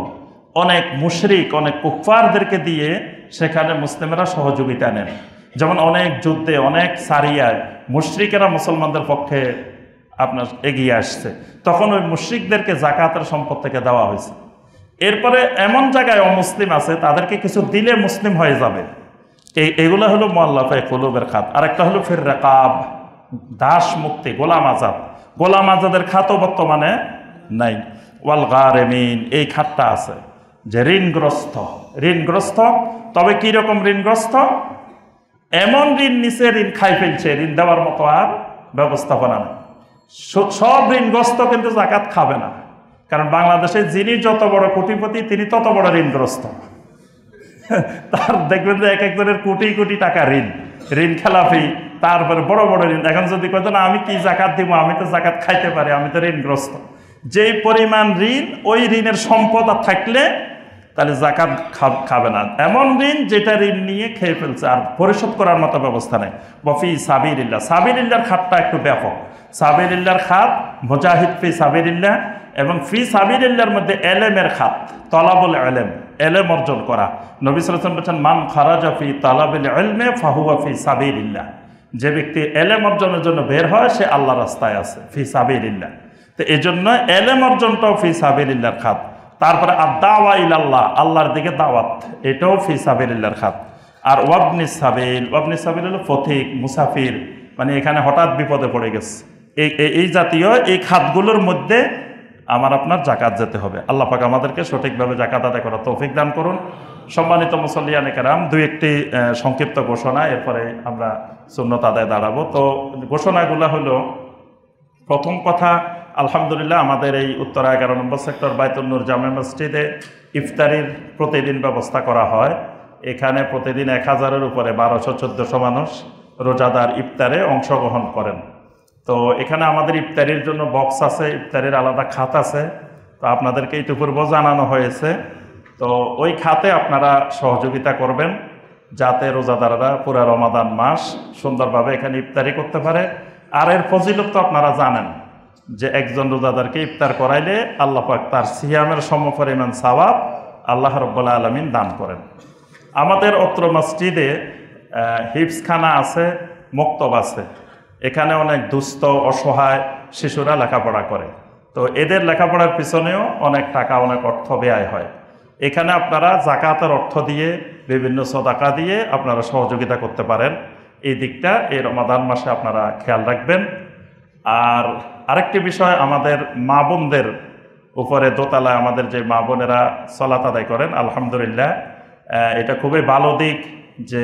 অনেক মুশরিক অনেক কুফফারদেরকে দিয়ে সেখানে মুসলিমেরা সহযোগিতা নেন। যেমন অনেক যুদ্ধে, অনেক সারিয়ায় মুশরিকেরা মুসলমানদের পক্ষে আপনার এগিয়ে আসছে, তখন ওই মুশরিকদেরকে জাকাতের সম্পদ থেকে দেওয়া হয়েছে। এরপরে এমন জায়গায় অমুসলিম আছে, তাদেরকে কিছু দিলে মুসলিম হয়ে যাবে, এগুলো হলো মুআল্লাফায়ে কুলুবের খাত। আরেকটা হলো ফির রিকাব, দাস মুক্তি, গোলাম আজাদ। গোলাম আজাদের খাতও বর্তমানে নাই। ওয়াল গারিমিন, এই খাতটা আছে যে ঋণগ্রস্ত। ঋণগ্রস্ত, তবে কি রকম ঋণগ্রস্ত? এমন ঋণ নিচে ঋণ খাই ফেলছে, ঋণ দেওয়ার মতো আর ব্যবস্থাপনা নেই। সব ঋণগ্রস্ত কিন্তু জাকাত খাবে না, কারণ বাংলাদেশে যিনি যত বড় কোটিপতি তিনি তত বড় ঋণগ্রস্ত। তার দেখবেন যে এক একজনের কোটি কোটি টাকা ঋণ, ঋণ খেলাফি, তারপরে বড় বড় ঋণ। এখন যদি কত না আমি কি জাকাত দিব, আমি তো জাকাত খাইতে পারি, আমি তো ঋণগ্রস্ত। যেই পরিমাণ ঋণ, ওই ঋণের সম্পদ আর থাকলে তাহলে জাকাত খাবে না। এমন ঋণ যেটা ঋণ নিয়ে খেয়ে ফেলছে, আর পরিশোধ করার মতো ব্যবস্থা নেই। ওয়াফি সাবিলিল্লাহ, সাবিলিল্লাহর খাতটা একটু ব্যাপক। সাবিলিল্লাহর খাত মুজাহিদ ফি সাবিলিল্লাহ, এবং ফি সাবিলিল্লাহর মধ্যে এলেমের খাত, তলাবুল এলেম, এলেম অর্জন করা। নবী সাল্লাল্লাহু আলাইহি ওয়াসাল্লাম বলেছেন মান খারাজা ফি তালাবিল ইলমি ফাহুয়া ফি সাবিলিল্লাহ, যে ব্যক্তি এলেম অর্জনের জন্য বের হয় সে আল্লাহর রাস্তায় আছে, ফি সাবিলিল্লাহ। তো এই জন্য এলেম অর্জনটাও ফি সাবিলিল্লাহর খাত। তারপরে আদ-দাওয়া ইলাল্লাহ, আল্লাহর দিকে দাওয়াত, এটাও ফি সাবিলিল্লাহর খাত। আর ওয়াবনিস সাবিল, ওয়াবনিস সাবিল হলো পথিক, মুসাফির, মানে এখানে হঠাৎ বিপদে পড়ে গেছে, এই জাতীয় এই খাতগুলোর মধ্যে আমার আপনার জাকাত যেতে হবে। আল্লাহ পাক আমাদেরকে সঠিকভাবে জাকাত আদায় করার তৌফিক দান করুন। সম্মানিত মুসল্লিয়ানে কেরাম, 2-1টি সংক্ষিপ্ত ঘোষণা, এরপরে আমরা সুন্নত আদায় দাঁড়াবো। তো ঘোষণাগুলো হলো, প্রথম কথা, আলহামদুলিল্লাহ আমাদের এই উত্তরা 11 নম্বর সেক্টর বাইতুন নূর জামে মসজিদে ইফতারির প্রতিদিন ব্যবস্থা করা হয়। এখানে প্রতিদিন 1000-এর উপরে 1200-1400 মানুষ রোজাদার ইফতারে অংশগ্রহণ করেন। তো এখানে আমাদের ইফতারির জন্য বক্স আছে, ইফতারির আলাদা খাত আছে। তো আপনাদেরকে ইতিপূর্বে জানানো হয়েছে, তো ওই খাতে আপনারা সহযোগিতা করবেন যাতে রোজাদাররা পুরো রমাদান মাস সুন্দরভাবে এখানে ইফতারি করতে পারে। আর এর ফজিলত তো আপনারা জানেন যে একজন রোজাদারকে ইফতার করাইলে আল্লাহ পাক তার সিয়ামের সমপরিমাণ সওয়াব আল্লাহ রাব্বুল আলামিন দান করেন। আমাদের অত্র মসজিদে হিফজখানা আছে, মক্তব আছে। এখানে অনেক দুস্থ অসহায় শিশুরা লেখাপড়া করে, তো এদের লেখাপড়ার পিছনেও অনেক টাকা, অনেক অর্থ ব্যয় হয়। এখানে আপনারা জাকাতের অর্থ দিয়ে, বিভিন্ন সদাকা দিয়ে আপনারা সহযোগিতা করতে পারেন। এই দিকটা এই রমাদান মাসে আপনারা খেয়াল রাখবেন। আর আরেকটি বিষয়, আমাদের মা বোনদের উপরে দোতলায় আমাদের যে মা বোনেরা সালাত আদায় করেন, আলহামদুলিল্লাহ এটা খুবই ভালো দিক যে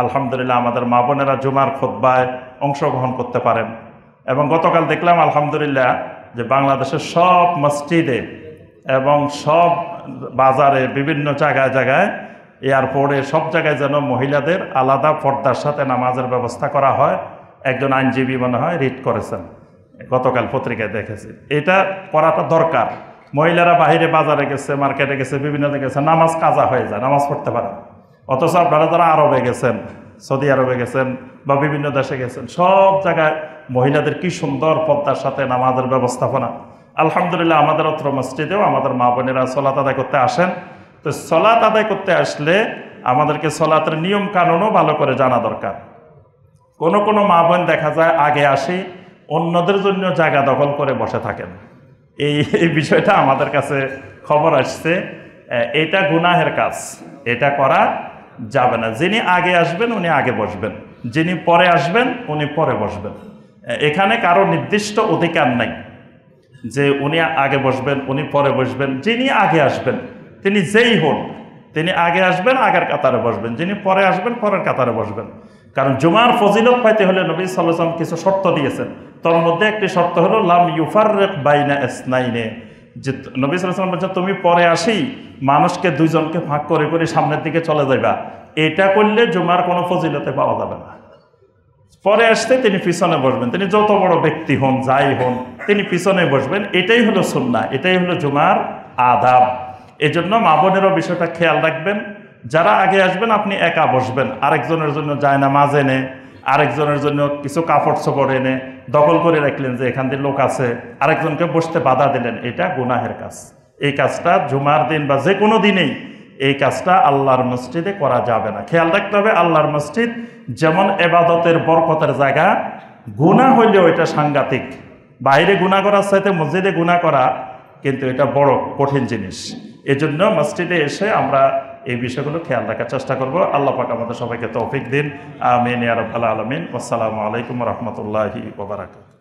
আলহামদুলিল্লাহ আমাদের মা বোনেরা জুমার খুতবায় অংশগ্রহণ করতে পারেন। এবং গতকাল দেখলাম আলহামদুলিল্লাহ যে বাংলাদেশের সব মসজিদে এবং সব বাজারে, বিভিন্ন জায়গায় জায়গায়, এয়ারপোর্টে, সব জায়গায় যেন মহিলাদের আলাদা পর্দার সাথে নামাজের ব্যবস্থা করা হয়। একজন আইনজীবী মনে হয় রিট করেছেন, গতকাল পত্রিকায় দেখেছি। এটা করাটা দরকার। মহিলারা বাহিরে বাজারে গেছে, মার্কেটে গেছে, বিভিন্ন জায়গায় গেছে, নামাজ কাজা হয়ে যায়, নামাজ পড়তে পারে। অথচ আপনারা যারা আরবে গেছেন, সৌদি আরবে গেছেন বা বিভিন্ন দেশে গেছেন, সব জায়গায় মহিলাদের কি সুন্দর পর্দার সাথে নামাজের ব্যবস্থাপনা। আলহামদুলিল্লাহ আমাদের অত্র মসজিদেও আমাদের মা বোনেরা সলাত আদায় করতে আসেন। তো সলাত আদায় করতে আসলে আমাদেরকে সলাতের নিয়ম কানুনও ভালো করে জানা দরকার। কোনো কোনো মা বোন দেখা যায় আগে আসি, অন্যদের জন্য জায়গা দখল করে বসে থাকেন। এই বিষয়টা আমাদের কাছে খবর আসছে। এটা গুনাহের কাজ, এটা করা যাবে না। যিনি আগে আসবেন উনি আগে বসবেন, যিনি পরে আসবেন উনি পরে বসবেন। এখানে কারো নির্দিষ্ট অধিকার নাই যে উনি আগে বসবেন উনি পরে বসবেন। যিনি আগে আসবেন তিনি যেই হন, তিনি আগে আসবেন আগের কাতারে বসবেন, যিনি পরে আসবেন পরের কাতারে বসবেন। কারণ জুমার ফজিলত পাইতে হলে নবী সাল্লাল্লাহু আলাইহি ওয়াসাল্লাম কিছু শর্ত দিয়েছেন। তার মধ্যে একটি শর্ত হলো লাম ইউফাররিক বাইনা ইসনাইনে, যে নবী সাল্লাল্লাহু আলাইহি ওয়াসাল্লাম বলছেন তুমি পরে আসি মানুষকে দুইজনকে ভাগ করে করে সামনের দিকে চলে যাইবা। এটা করলে জুমার কোনো ফজিলতে পাওয়া যাবে না। পরে আসতে তিনি পিছনে বসবেন, তিনি যত বড় ব্যক্তি হন যাই হন তিনি পিছনে বসবেন। এটাই হলো সুন্নাহ, এটাই হলো জুমার আদাব। এজন্য মা বোনেরও বিষয়টা খেয়াল রাখবেন। যারা আগে আসবেন আপনি একা বসবেন, আরেকজনের জন্য জায়নামাজ এনে, আরেকজনের জন্য কিছু কাপড় চোপড় এনে দখল করে রাখলেন যে এখান দিয়ে লোক আছে, আরেকজনকে বসতে বাধা দিলেন, এটা গুনাহের কাজ। এই কাজটা জুমার দিন বা যে কোনো দিনেই এই কাজটা আল্লাহর মসজিদে করা যাবে না। খেয়াল রাখতে হবে আল্লাহর মসজিদ যেমন এবাদতের বরকতের জায়গা, গুনাহ হইলেও এটা সাংঘাতিক। বাইরে গুনাহ করার চাইতে মসজিদে গুনাহ করা কিন্তু এটা বড় কঠিন জিনিস। এজন্য মসজিদে এসে আমরা এই বিষয়গুলো খেয়াল রাখার চেষ্টা করব। আল্লাহ পাক আমাদের সবাইকে তৌফিক দিন। আমিন ইয়া রাব্বাল আলামিন। আসসালামু আলাইকুম ওয়া রাহমাতুল্লাহি ওয়া বারাকাতুহু।